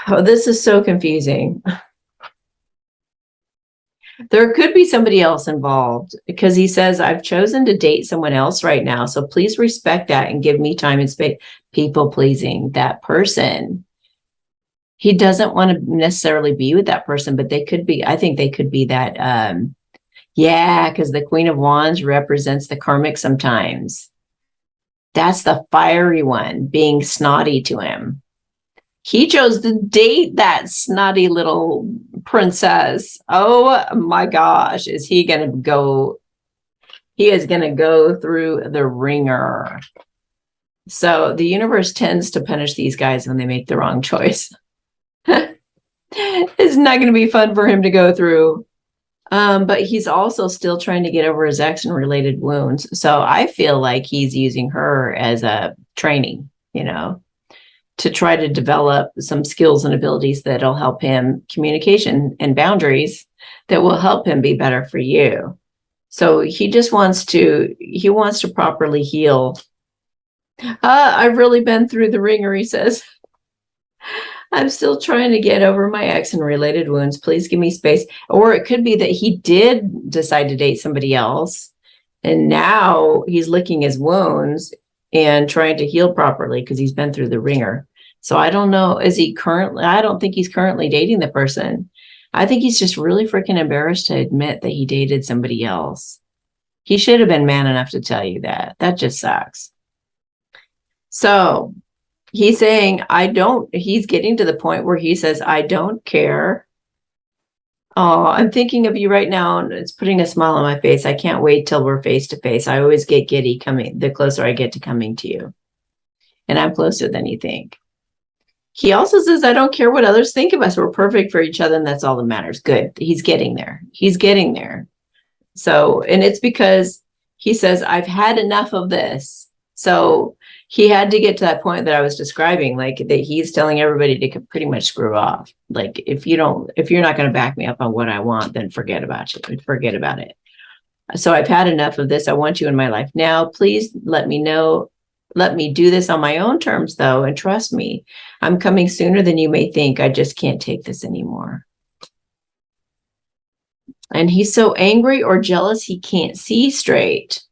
Oh, this is so confusing. There could be somebody else involved because he says, I've chosen to date someone else right now. So please respect that and give me time and space. People pleasing that person. He doesn't want to necessarily be with that person, but they could be. I think they could be that. Yeah, because the Queen of Wands represents the karmic sometimes. That's the fiery one being snotty to him. He chose to date that snotty little princess. Oh my gosh. Is he going to go? He is going to go through the ringer. So the universe tends to punish these guys when they make the wrong choice. It's not going to be fun for him to go through. But he's also still trying to get over his ex and related wounds. So I feel like he's using her as a training, to try to develop some skills and abilities that'll help him, communication and boundaries that will help him be better for you. So he wants to properly heal. I've really been through the ringer, he says. I'm still trying to get over my ex and related wounds. Please give me space. Or it could be that he did decide to date somebody else, and now he's licking his wounds and trying to heal properly because he's been through the ringer. So I don't know. I don't think he's currently dating the person. I think he's just really freaking embarrassed to admit that he dated somebody else. He should have been man enough to tell you that. That just sucks. So he's saying, he's getting to the point where he says, I don't care. Oh, I'm thinking of you right now, and it's putting a smile on my face. I can't wait till we're face to face. I always get giddy the closer I get to coming to you. And I'm closer than you think. He also says, I don't care what others think of us. We're perfect for each other, and that's all that matters. Good. He's getting there. He's getting there. So, and it's because he says, I've had enough of this. So he had to get to that point that I was describing, like that he's telling everybody to pretty much screw off. Like, if you're not going to back me up on what I want, then forget about it. Forget about it. So I've had enough of this. I want you in my life now. Please let me know. Let me do this on my own terms, though, and trust me. I'm coming sooner than you may think. I just can't take this anymore. And he's so angry or jealous he can't see straight.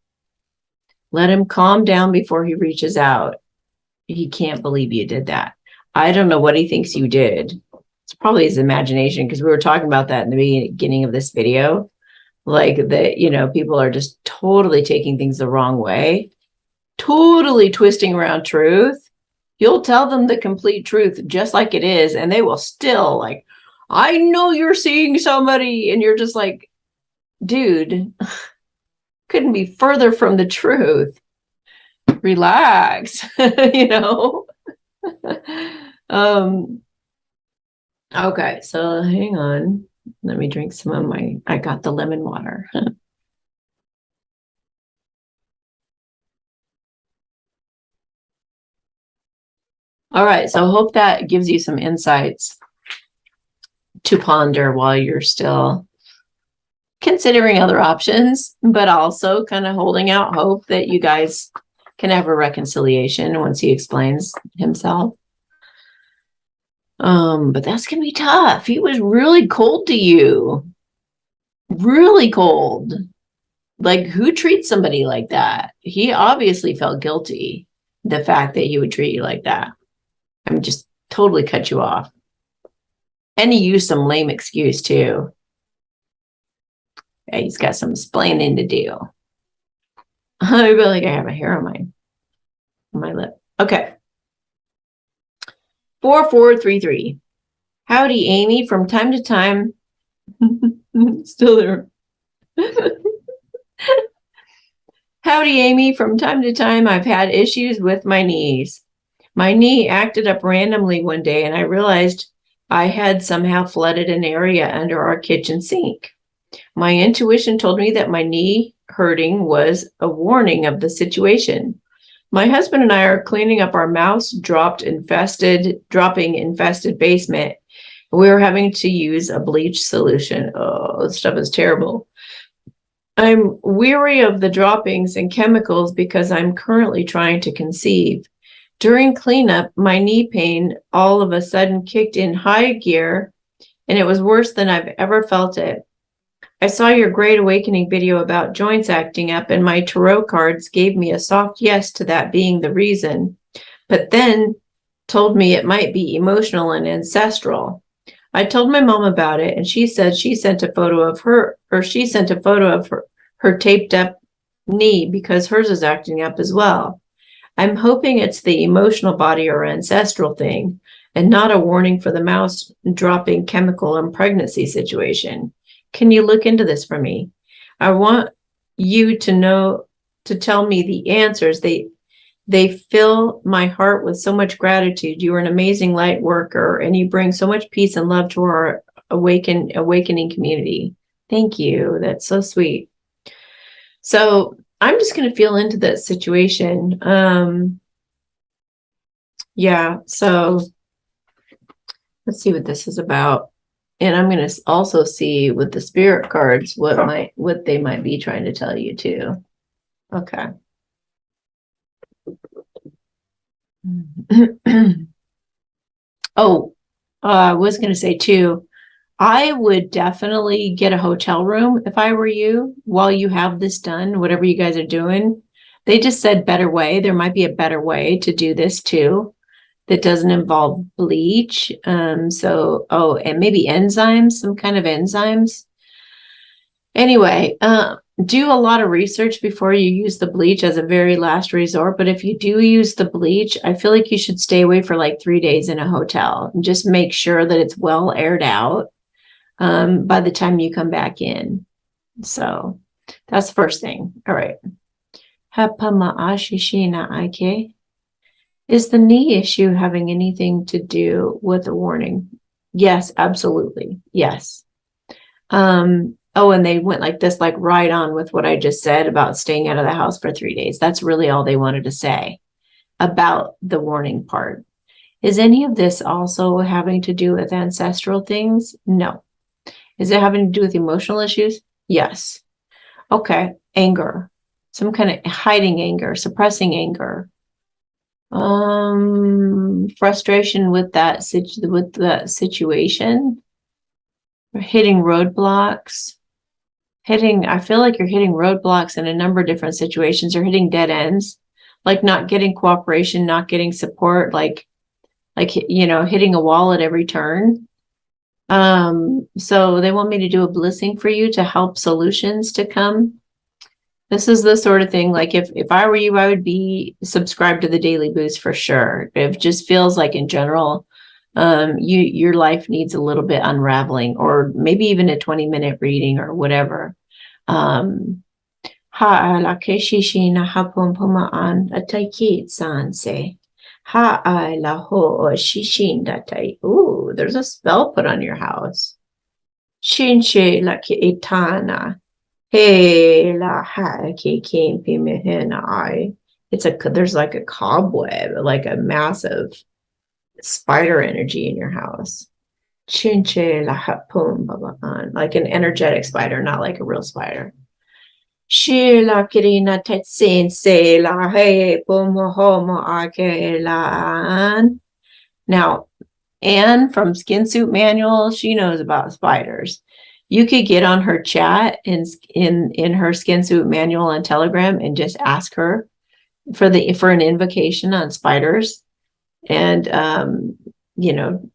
Let him calm down before he reaches out. He can't believe you did that. I don't know what he thinks you did. It's probably his imagination, because we were talking about that in the beginning of this video. Like that, people are just totally taking things the wrong way, totally twisting around truth. You'll tell them the complete truth just like it is, and they will still like, I know you're seeing somebody, and you're just like, dude, couldn't be further from the truth. Relax. Okay, so hang on. Let me drink some of I got the lemon water. All right, so I hope that gives you some insights to ponder while you're still considering other options, but also kind of holding out hope that you guys can have a reconciliation once he explains himself. But that's gonna be tough. He was really cold to you. Really cold. Like, who treats somebody like that? He obviously felt guilty, the fact that he would treat you like that. I mean, just totally cut you off. And he used some lame excuse too. Yeah, he's got some explaining to do. I feel like I have a hair on my lip. Okay. 4433. Howdy, Amy. From time to time, still there. Howdy, Amy. From time to time, I've had issues with my knees. My knee acted up randomly one day, and I realized I had somehow flooded an area under our kitchen sink. My intuition told me that my knee hurting was a warning of the situation. My husband and I are cleaning up our dropping infested basement. We were having to use a bleach solution. Oh, this stuff is terrible. I'm weary of the droppings and chemicals because I'm currently trying to conceive. During cleanup, my knee pain all of a sudden kicked in high gear, and it was worse than I've ever felt it. I saw your Great Awakening video about joints acting up, and my tarot cards gave me a soft yes to that being the reason, but then told me it might be emotional and ancestral. I told my mom about it, and she said she sent a photo of her taped up knee because hers is acting up as well. I'm hoping it's the emotional body or ancestral thing and not a warning for the mouse dropping chemical and pregnancy situation. Can you look into this for me? I want you to tell me the answers. They fill my heart with so much gratitude. You are an amazing light worker, and you bring so much peace and love to our awakening community. Thank you. That's so sweet. So I'm just going to feel into that situation. Yeah. So let's see what this is about. And I'm going to also see with the spirit cards what they might be trying to tell you too. Okay. Oh, I was going to say too, I would definitely get a hotel room if I were you while you have this done, whatever you guys are doing. They just said better way. There might be a better way to do this too that doesn't involve bleach. And maybe enzymes, some kind of enzymes. Anyway, do a lot of research before you use the bleach as a very last resort. But if you do use the bleach, I feel like you should stay away for like 3 days in a hotel and just make sure that it's well aired out by the time you come back in. So that's the first thing. All right. Is the knee issue having anything to do with the warning? Yes, absolutely. Yes. And they went like this, like right on with what I just said about staying out of the house for 3 days. That's really all they wanted to say about the warning part. Is any of this also having to do with ancestral things? No. Is it having to do with emotional issues? Yes. Okay. Anger. Some kind of hiding anger, suppressing anger. Frustration with that situation. Hitting roadblocks. I feel like you're hitting roadblocks in a number of different situations. You're hitting dead ends, like not getting cooperation, not getting support, like hitting a wall at every turn. So they want me to do a blissing for you to help solutions to come. This is the sort of thing, like if I were you, I would be subscribed to the Daily Boost for sure. It just feels like in general, your life needs a little bit unraveling, or maybe even a 20-minute reading or whatever. Ooh, there's a spell put on your house. There's like a cobweb, like a massive spider energy in your house. Like an energetic spider, not like a real spider. Sheila Kirina Tetsin Sela Hey Pomohomo Akelan. Now, Anne from Skin Suit Manual, she knows about spiders. You could get on her chat in her Skin Suit Manual on Telegram and just ask her for an invocation on spiders. And you know,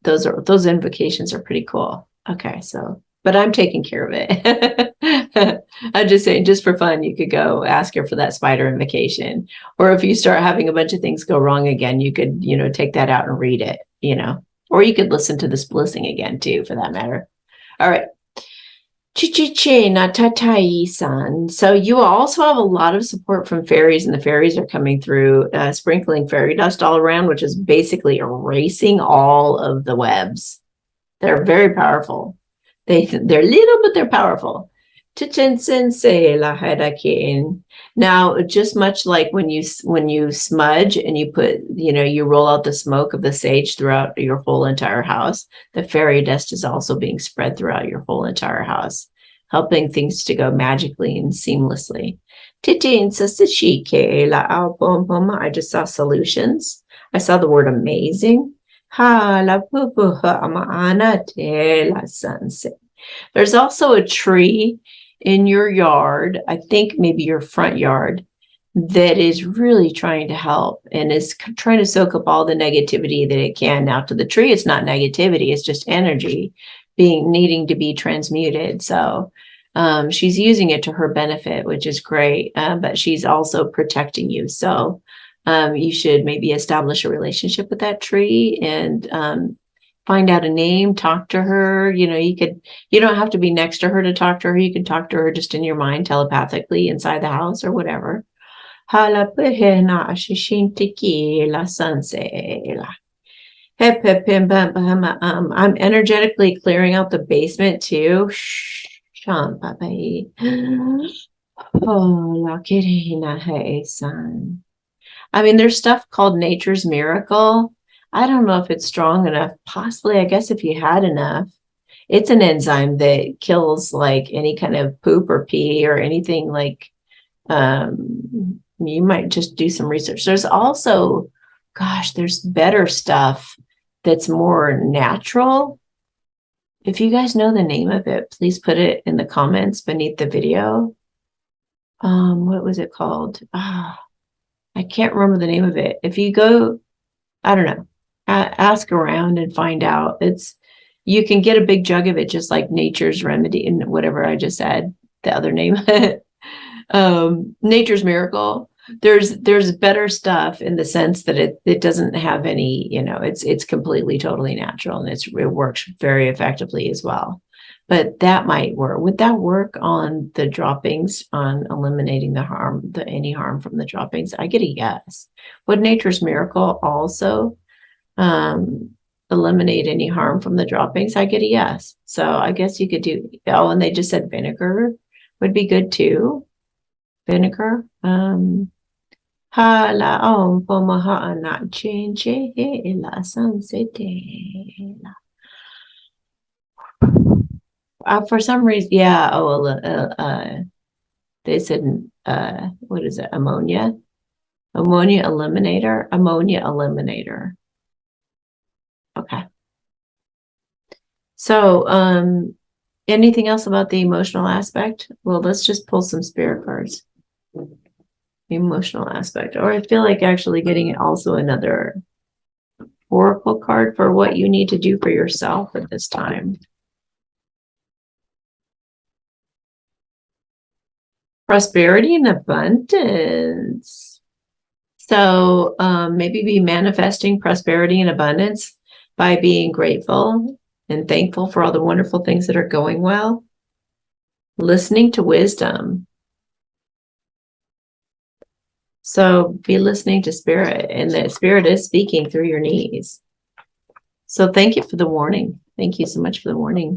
those invocations are pretty cool. Okay, so but I'm taking care of it. I'm just saying, just for fun, you could go ask her for that spider invocation. Or if you start having a bunch of things go wrong again, you could, take that out and read it, or you could listen to this Blissing again too, for that matter. All right. Chichiche natatai-san. So you also have a lot of support from fairies, and the fairies are coming through, sprinkling fairy dust all around, which is basically erasing all of the webs. They're very powerful. They're little, but they're powerful. Now, just much like when you smudge and you put, you roll out the smoke of the sage throughout your whole entire house, the fairy dust is also being spread throughout your whole entire house, helping things to go magically and seamlessly. I just saw solutions. I saw the word amazing. There's also a tree in your yard, I think maybe your front yard, that is really trying to help and is trying to soak up all the negativity that it can. Now, to the tree, it's not negativity, it's just energy needing to be transmuted. So she's using it to her benefit, which is great, but she's also protecting you. So you should maybe establish a relationship with that tree and find out a name, talk to her. You don't have to be next to her to talk to her. You can talk to her just in your mind, telepathically, inside the house or whatever. I'm energetically clearing out the basement too. I mean, there's stuff called nature's miracle. I don't know if it's strong enough. Possibly, I guess if you had enough. It's an enzyme that kills like any kind of poop or pee or anything like, you might just do some research. There's also, there's better stuff that's more natural. If you guys know the name of it, please put it in the comments beneath the video. What was it called? I can't remember the name of it. If you go, I don't know, ask around and find out. You can get a big jug of it, just like Nature's Remedy and whatever I just said, the other name, Nature's Miracle. There's better stuff in the sense that it doesn't have any, it's completely, totally natural, and it works very effectively as well. But that might work. Would that work on the droppings, on eliminating any harm from the droppings? I get a yes. Would Nature's Miracle also eliminate any harm from the droppings? I get a yes. So I guess you could do, and they just said vinegar would be good too. Vinegar. For some reason, yeah. They said, what is it? Ammonia eliminator. Okay. So, anything else about the emotional aspect? Well, let's just pull some spirit cards. The emotional aspect, or I feel like actually getting also another oracle card for what you need to do for yourself at this time. Prosperity and abundance. So maybe be manifesting prosperity and abundance by being grateful and thankful for all the wonderful things that are going well. Listening to wisdom. So be listening to spirit, and the spirit is speaking through your knees. So thank you for the warning. Thank you so much for the warning.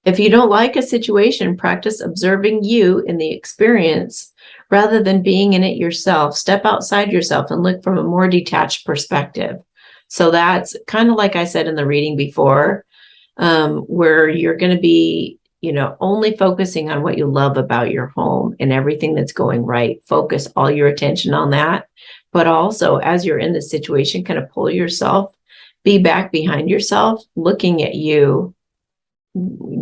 If you don't like a situation, practice observing you in the experience rather than being in it yourself. Step outside yourself and look from a more detached perspective. So that's kind of like I said in the reading before, where you're going to be, only focusing on what you love about your home and everything that's going right. Focus all your attention on that. But also, as you're in this situation, kind of pull yourself, be back behind yourself, looking at you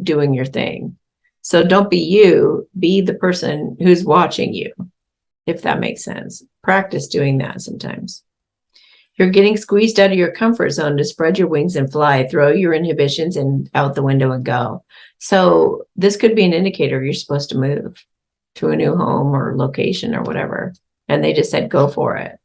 doing your thing. So don't be you, be the person who's watching you, if that makes sense. Practice doing that sometimes. You're getting squeezed out of your comfort zone to spread your wings and fly, throw your inhibitions and out the window and go. So this could be an indicator you're supposed to move to a new home or location or whatever. And they just said, go for it.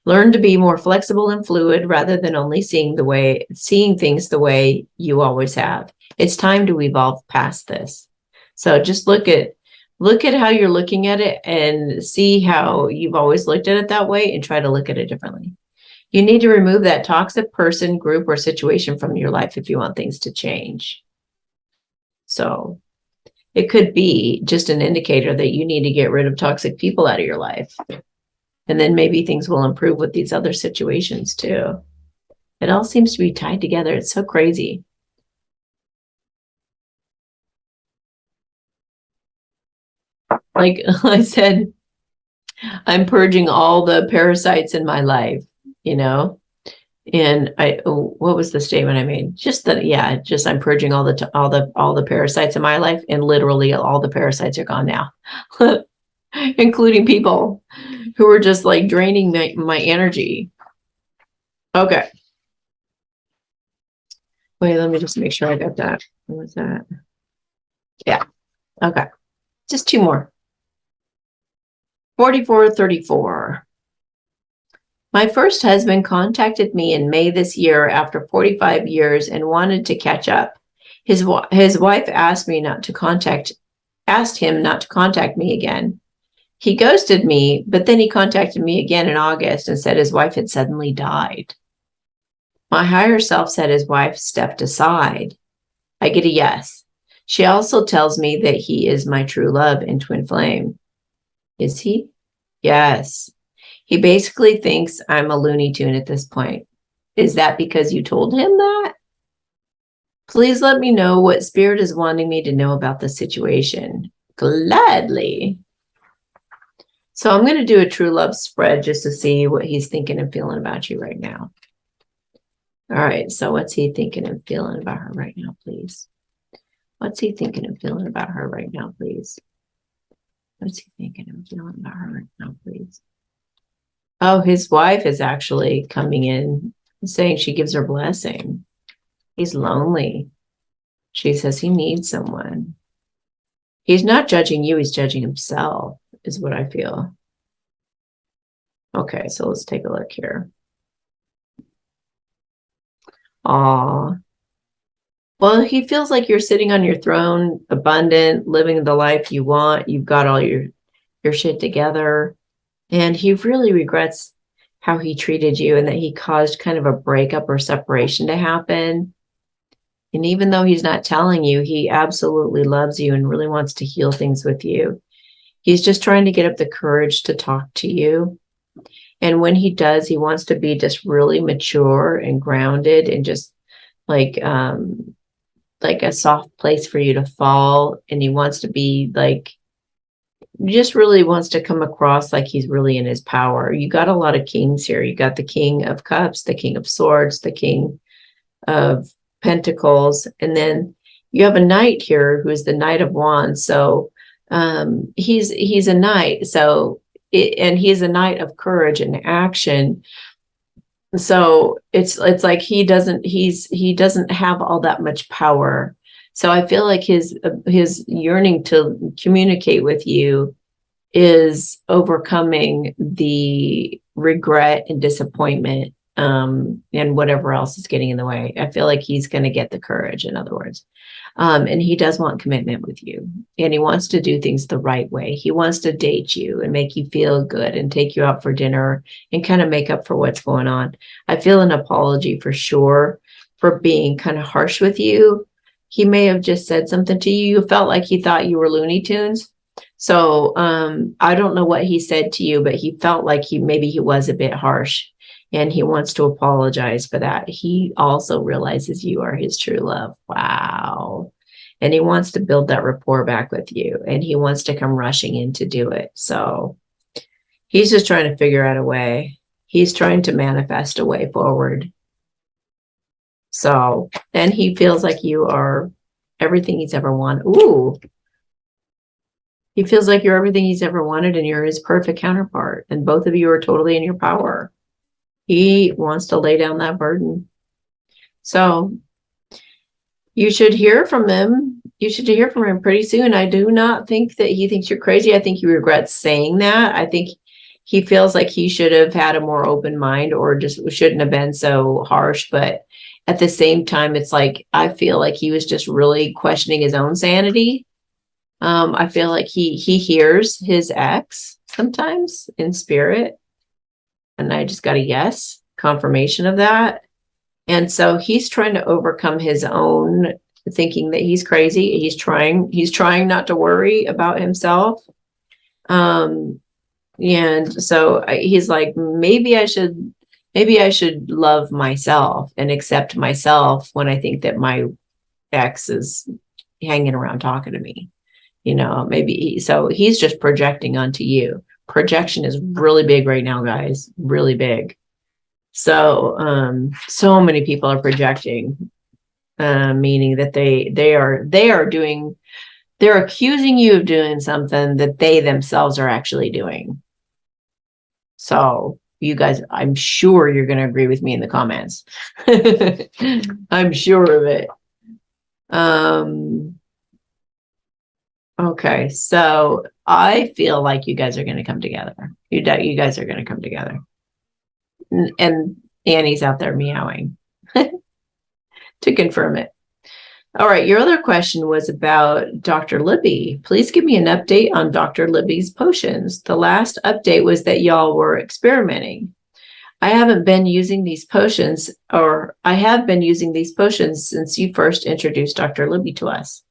Learn to be more flexible and fluid rather than only seeing things the way you always have. It's time to evolve past this. So just look at how you're looking at it and see how you've always looked at it that way and try to look at it differently. You need to remove that toxic person, group, or situation from your life if you want things to change. So it could be just an indicator that you need to get rid of toxic people out of your life. And then maybe things will improve with these other situations too. It all seems to be tied together. It's so crazy. Like I said, I'm purging all the parasites in my life, and what was the statement I made? Just that, I'm purging all the parasites in my life, and literally all the parasites are gone now, including people who are just like draining my energy. Okay. Wait, let me just make sure I got that. What was that? Yeah. Okay. Just two more. 4434. My first husband contacted me in May this year after 45 years and wanted to catch up. His wife asked him not to contact me again. He ghosted me, but then he contacted me again in August and said his wife had suddenly died. My higher self said his wife stepped aside. I get a yes. She also tells me that he is my true love and twin flame. Is he? Yes. He basically thinks I'm a Looney Tune at this point. Is that because you told him that? Please let me know what spirit is wanting me to know about the situation. Gladly. So I'm going to do a true love spread just to see what he's thinking and feeling about you right now. All right. So what's he thinking and feeling about her right now, please? What's he thinking and feeling about her right now, please? What's he thinking and feeling about her right now, please? Oh, his wife is actually coming in saying she gives her blessing. He's lonely. She says he needs someone. He's not judging you. He's judging himself, is what I feel. Okay, so let's take a look here. Aw. Well, he feels like you're sitting on your throne, abundant, living the life you want. You've got all your shit together. And he really regrets how he treated you and that he caused kind of a breakup or separation to happen. And even though he's not telling you, he absolutely loves you and really wants to heal things with you. He's just trying to get up the courage to talk to you. And when he does, he wants to be just really mature and grounded and just like a soft place for you to fall. And he wants to be like, just really wants to come across like he's really in his power. You got a lot of kings here. You got the King of Cups, the King of Swords, the King of Pentacles, and then you have a knight here who is the Knight of Wands. So he's a knight. So and he's a knight of courage and action. So it's like he doesn't have all that much power. So I feel like his yearning to communicate with you is overcoming the regret and disappointment and whatever else is getting in the way. I feel like he's going to get the courage, in other words. And he does want commitment with you. And he wants to do things the right way. He wants to date you and make you feel good and take you out for dinner and kind of make up for what's going on. I feel an apology for sure for being kind of harsh with you. He may have just said something to you. You felt like he thought you were Looney Tunes. So I don't know what he said to you, but he felt like maybe he was a bit harsh. And he wants to apologize for that. He also realizes you are his true love. Wow. And he wants to build that rapport back with you. And he wants to come rushing in to do it. So he's just trying to figure out a way. He's trying to manifest a way forward. So, and he feels like you are everything he's ever wanted. Ooh. He feels like you're everything he's ever wanted and you're his perfect counterpart. And both of you are totally in your power. He wants to lay down that burden. So you should hear from him. You should hear from him pretty soon. I do not think that he thinks you're crazy. I think he regrets saying that. I think he feels like he should have had a more open mind or just shouldn't have been so harsh. But at the same time, it's like, I feel like he was just really questioning his own sanity. I feel like he hears his ex sometimes in spirit. And I just got a yes, confirmation of that. And so he's trying to overcome his own thinking that he's crazy. He's trying not to worry about himself. And so he's like, maybe I should love myself and accept myself when I think that my ex is hanging around talking to me. So he's just projecting onto you. Projection is really big right now, guys, really big. So, so many people are projecting, meaning that they're accusing you of doing something that they themselves are actually doing. So you guys, I'm sure you're going to agree with me in the comments. I'm sure of it. Okay, so I feel like you guys are going to come together. You guys are going to come together. And Annie's out there meowing to confirm it. All right, your other question was about Dr. Libby. Please give me an update on Dr. Libby's potions. The last update was that y'all were experimenting. I haven't been using these potions, or I have been using these potions since you first introduced Dr. Libby to us.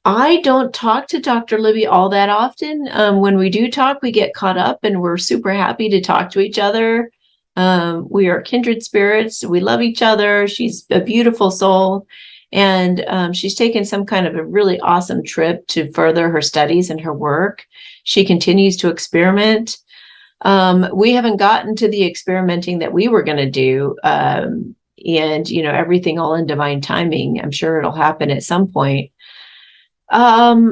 I don't talk to Dr. Libby all that often. When we do talk, we get caught up and we're super happy to talk to each other. We are kindred spirits. We love each other. She's a beautiful soul. And she's taken some kind of a really awesome trip to further her studies and her work. She continues to experiment. We haven't gotten to the experimenting that we were going to do. And, everything all in divine timing. I'm sure it'll happen at some point. But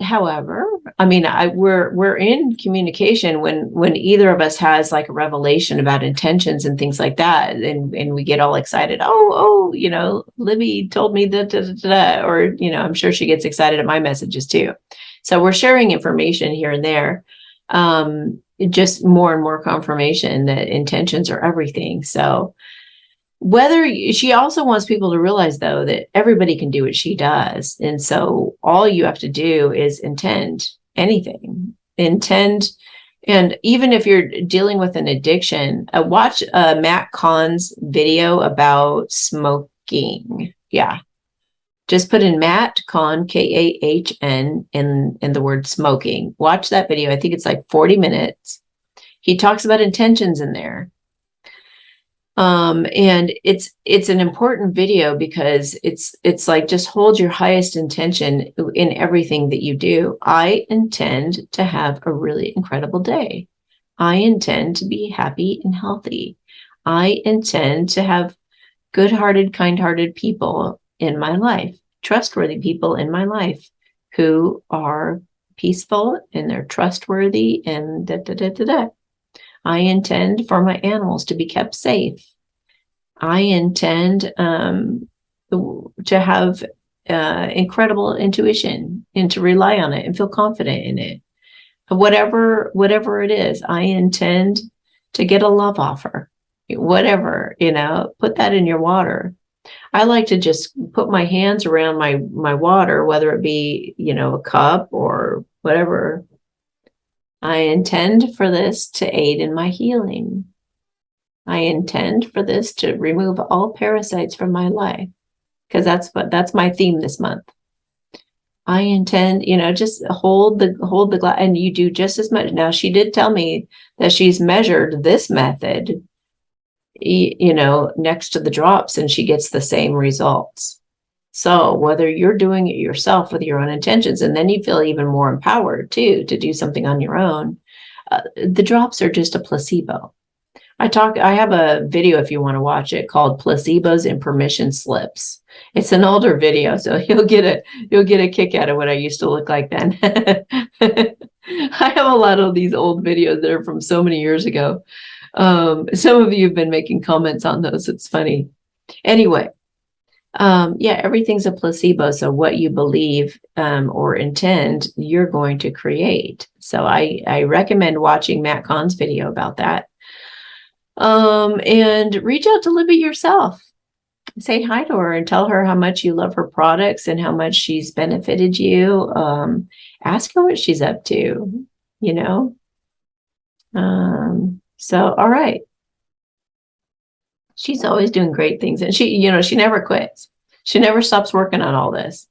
however, I mean, we're in communication when either of us has like a revelation about intentions and things like that. And we get all excited. Oh, Libby told me that, or, I'm sure she gets excited at my messages too. So we're sharing information here and there. Just more and more confirmation that intentions are everything. So she also wants people to realize, though, that everybody can do what she does. And so all you have to do is intend anything. And even if you're dealing with an addiction, watch Matt Kahn's video about smoking. Yeah. Just put in Matt Kahn, Kahn, in the word smoking. Watch that video. I think it's like 40 minutes. He talks about intentions in there. And it's an important video because it's like, just hold your highest intention in everything that you do. I intend to have a really incredible day. I intend to be happy and healthy. I intend to have good-hearted, kind-hearted people in my life, trustworthy people in my life who are peaceful and they're trustworthy and I intend for my animals to be kept safe. I intend to have incredible intuition and to rely on it and feel confident in it. Whatever it is, I intend to get a love offer. Whatever, put that in your water. I like to just put my hands around my water, whether it be, a cup or whatever. I intend for this to aid in my healing. I intend for this to remove all parasites from my life, because that's my theme this month. I intend, just hold the glass, and you do just as much. Now, she did tell me that she's measured this method, next to the drops, and she gets the same results. So whether you're doing it yourself with your own intentions, and then you feel even more empowered too to do something on your own, the drops are just a placebo. I have a video if you want to watch it called Placebos and Permission Slips. It's an older video, so you'll get a kick out of what I used to look like then. I have a lot of these old videos that are from so many years ago. Some of you have been making comments on those. It's funny. Anyway, yeah, everything's a placebo. So what you believe or intend, you're going to create. So I recommend watching Matt Kahn's video about that. And reach out to Livvy yourself. Say hi to her and tell her how much you love her products and how much she's benefited you. Ask her what she's up to, you know. So, all right. She's always doing great things, and she never quits. She never stops working on all this.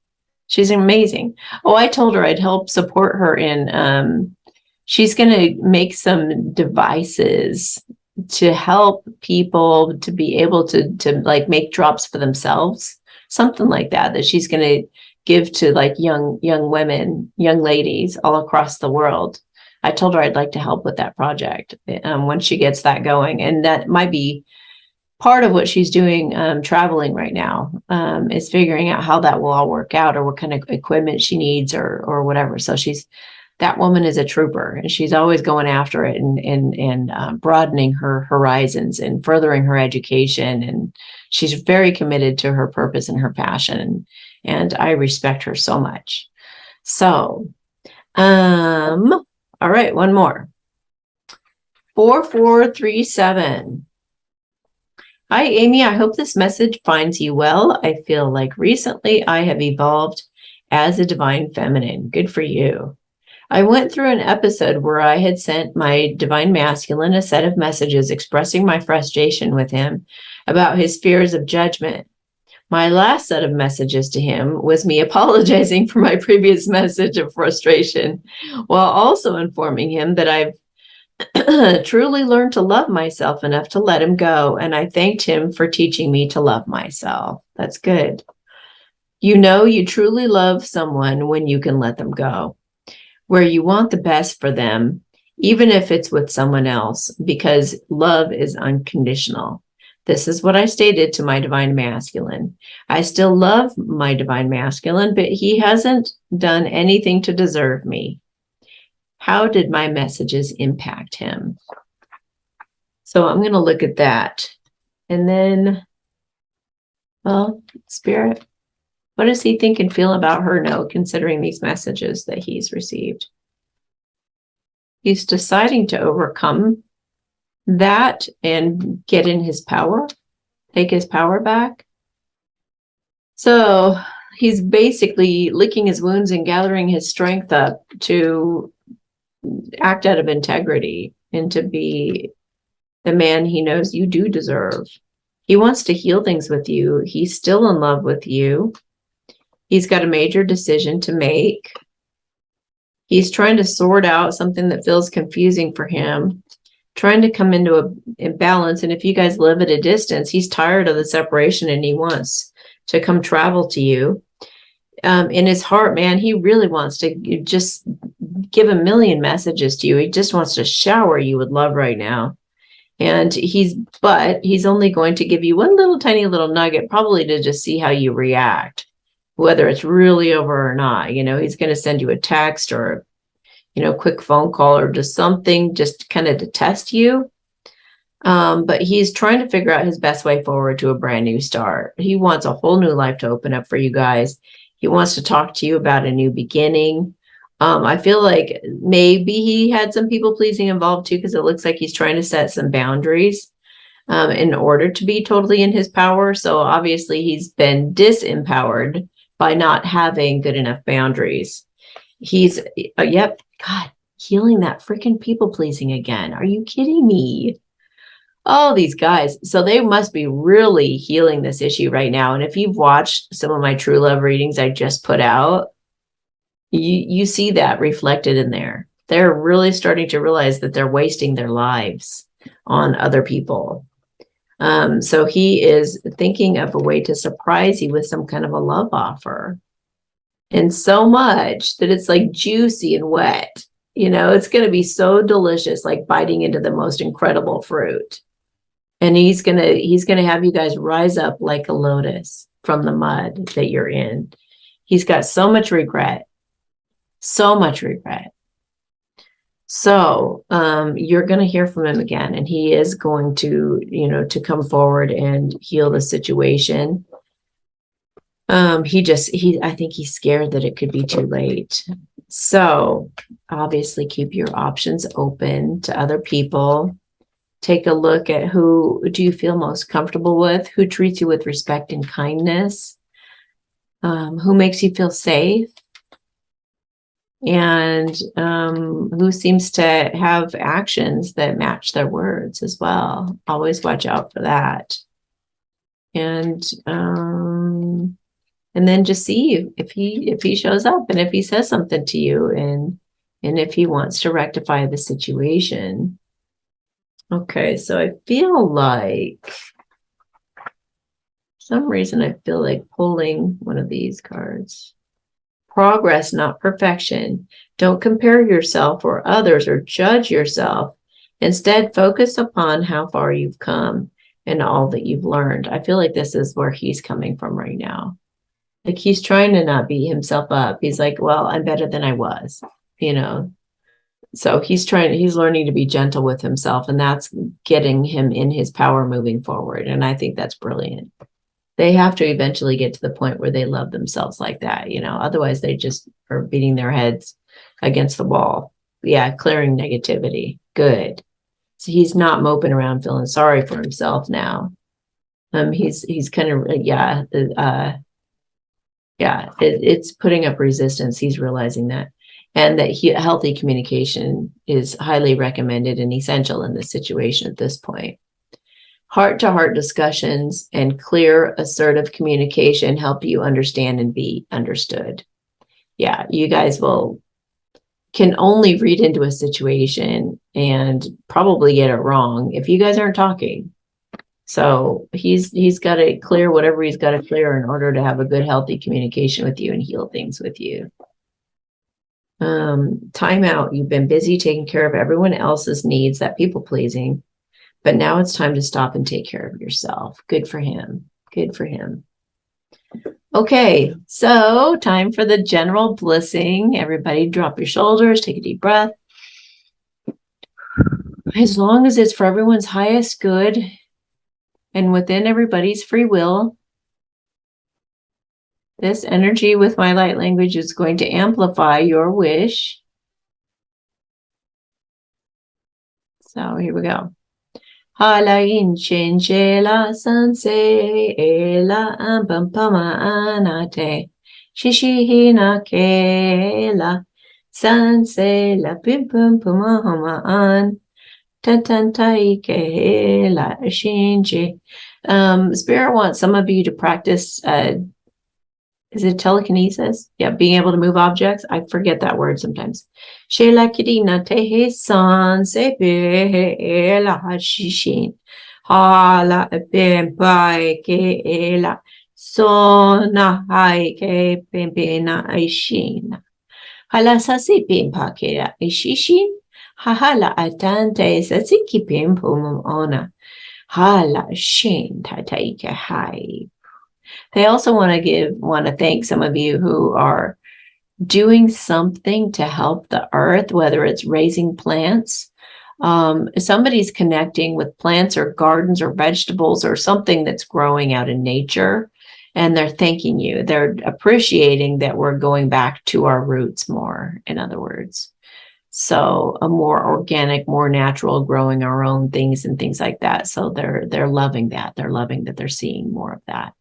She's amazing. Oh, I told her I'd help support her in, she's going to make some devices to help people to be able to like make drops for themselves, something like that she's going to give to like young women, young ladies all across the world. I told her I'd like to help with that project when she gets that going, and that might be part of what she's doing, traveling right now, is figuring out how that will all work out, or what kind of equipment she needs, or whatever. So that woman is a trooper, and she's always going after it and broadening her horizons and furthering her education. And she's very committed to her purpose and her passion. And I respect her so much. So, all right, one more. 4437. Hi, Amy. I hope this message finds you well. I feel like recently I have evolved as a divine feminine. Good for you. I went through an episode where I had sent my divine masculine a set of messages expressing my frustration with him about his fears of judgment. My last set of messages to him was me apologizing for my previous message of frustration, while also informing him that I've truly learned to love myself enough to let him go, and I thanked him for teaching me to love myself. That's good. You truly love someone when you can let them go, where you want the best for them, even if it's with someone else, because love is unconditional. This is what I stated to my divine masculine. I still love my divine masculine, but he hasn't done anything to deserve me. How did my messages impact him? So I'm going to look at that. And then, well, Spirit, what does he think and feel about her now, considering these messages that he's received? He's deciding to overcome that and get in his power, take his power back. So he's basically licking his wounds and gathering his strength up to act out of integrity and to be the man he knows you do deserve. He wants to heal things with you. He's still in love with you. He's got a major decision to make. He's trying to sort out something that feels confusing for him, trying to come into a balance. And if you guys live at a distance, he's tired of the separation and he wants to come travel to you. In his heart, man, he really wants to just give a million messages to you. He just wants to shower you with love right now. And he's only going to give you one little tiny little nugget, probably to just see how you react, whether it's really over or not. He's going to send you a text or, quick phone call or just something, just kind of to test you. But he's trying to figure out his best way forward to a brand new start. He wants a whole new life to open up for you guys. He wants to talk to you about a new beginning. I feel like maybe he had some people pleasing involved too, because it looks like he's trying to set some boundaries in order to be totally in his power. So obviously he's been disempowered by not having good enough boundaries. He's, God, healing that freaking people pleasing again. Are you kidding me? Oh, these guys. So they must be really healing this issue right now. And if you've watched some of my true love readings I just put out, You see that reflected in there. They're really starting to realize that they're wasting their lives on other people. So he is thinking of a way to surprise you with some kind of a love offer. And so much that it's like juicy and wet. It's going to be so delicious, like biting into the most incredible fruit. And he's going to have you guys rise up like a lotus from the mud that you're in. He's got so much regret. So much regret. So you're going to hear from him again, and he is going to, to come forward and heal the situation. I think he's scared that it could be too late. So obviously keep your options open to other people. Take a look at who do you feel most comfortable with, who treats you with respect and kindness, who makes you feel safe, and who seems to have actions that match their words as well. Always watch out for that. And then just see if he shows up, and if he says something to you, and if he wants to rectify the situation. Okay, so I feel like, for some reason, I feel like pulling one of these cards. Progress, not perfection. Don't compare yourself or others or judge yourself. Instead, focus upon how far you've come and all that you've learned. I feel like this is where he's coming from right now. Like he's trying to not beat himself up. He's like, well, I'm better than I was, So he's learning to be gentle with himself, and that's getting him in his power moving forward. And I think that's brilliant. They have to eventually get to the point where they love themselves like that, otherwise they just are beating their heads against the wall. Yeah, clearing negativity. Good. So he's not moping around feeling sorry for himself now. He's kind of, it's putting up resistance. He's realizing that. And that healthy communication is highly recommended and essential in this situation at this point. Heart-to-heart discussions and clear, assertive communication help you understand and be understood. Yeah, you guys can only read into a situation and probably get it wrong if you guys aren't talking. So he's got to clear whatever he's got to clear in order to have a good, healthy communication with you and heal things with you. Time out. You've been busy taking care of everyone else's needs, that people pleasing. But now it's time to stop and take care of yourself. Good for him. Good for him. Okay, so time for the general blissing. Everybody drop your shoulders, take a deep breath. As long as it's for everyone's highest good and within everybody's free will, this energy with my light language is going to amplify your wish. So here we go. Hala inchinche la sanse la ampampama anate shishihina ke la sanse la pimpampama an tantantai ke la shinji. Spirit wants some of you to practice is it telekinesis? Yeah, being able to move objects. I forget that word sometimes. Shela kirina tehe san sepe la hashishin. Hala pempai ke la sona hai ke pempena aishin. Hala sasi pempa ke la aishishin. Hala atante sasiki pempum ona. Hala shin tataika hai. They also want to thank some of you who are doing something to help the earth, whether it's raising plants. Somebody's connecting with plants or gardens or vegetables or something that's growing out in nature, and they're thanking you. They're appreciating that we're going back to our roots more, in other words. So a more organic, more natural, growing our own things and things like that. So they're loving that. They're loving that they're seeing more of that.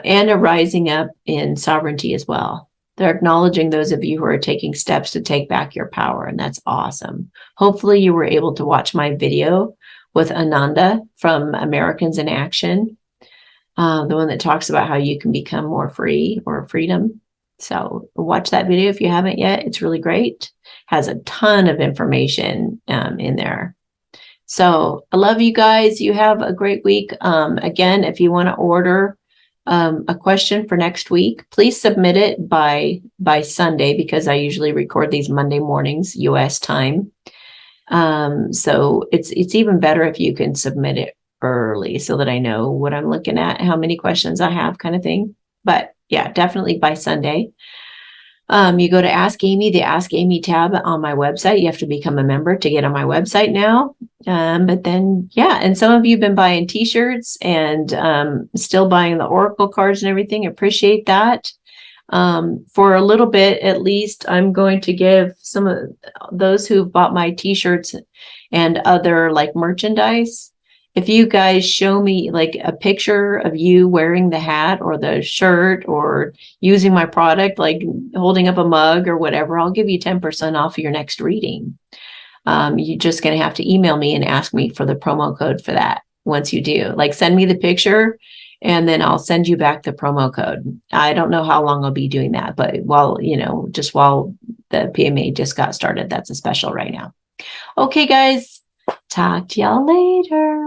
And a rising up in sovereignty as well. They're acknowledging those of you who are taking steps to take back your power, and that's awesome. Hopefully you were able to watch my video with Ananda from Americans in Action, the one that talks about how you can become more free or freedom. So watch that video if you haven't yet. It's really great. Has a ton of information in there. So I love you guys. You have a great week. Again, if you want to order a question for next week, please submit it by Sunday, because I usually record these Monday mornings, US time. So it's even better if you can submit it early so that I know what I'm looking at, how many questions I have, kind of thing. But yeah, definitely by Sunday. You go to Ask Amy, the Ask Amy tab on my website. You have to become a member to get on my website now. But then, yeah, and some of you have been buying t-shirts and still buying the Oracle cards and everything. Appreciate that. For a little bit, at least, I'm going to give some of those who've bought my t-shirts and other like merchandise. If you guys show me like a picture of you wearing the hat or the shirt or using my product, like holding up a mug or whatever, I'll give you 10% off of your next reading. You're just going to have to email me and ask me for the promo code for that. Once you do, like, send me the picture and then I'll send you back the promo code. I don't know how long I'll be doing that, but while the PMA just got started, that's a special right now. Okay, guys, talk to y'all later.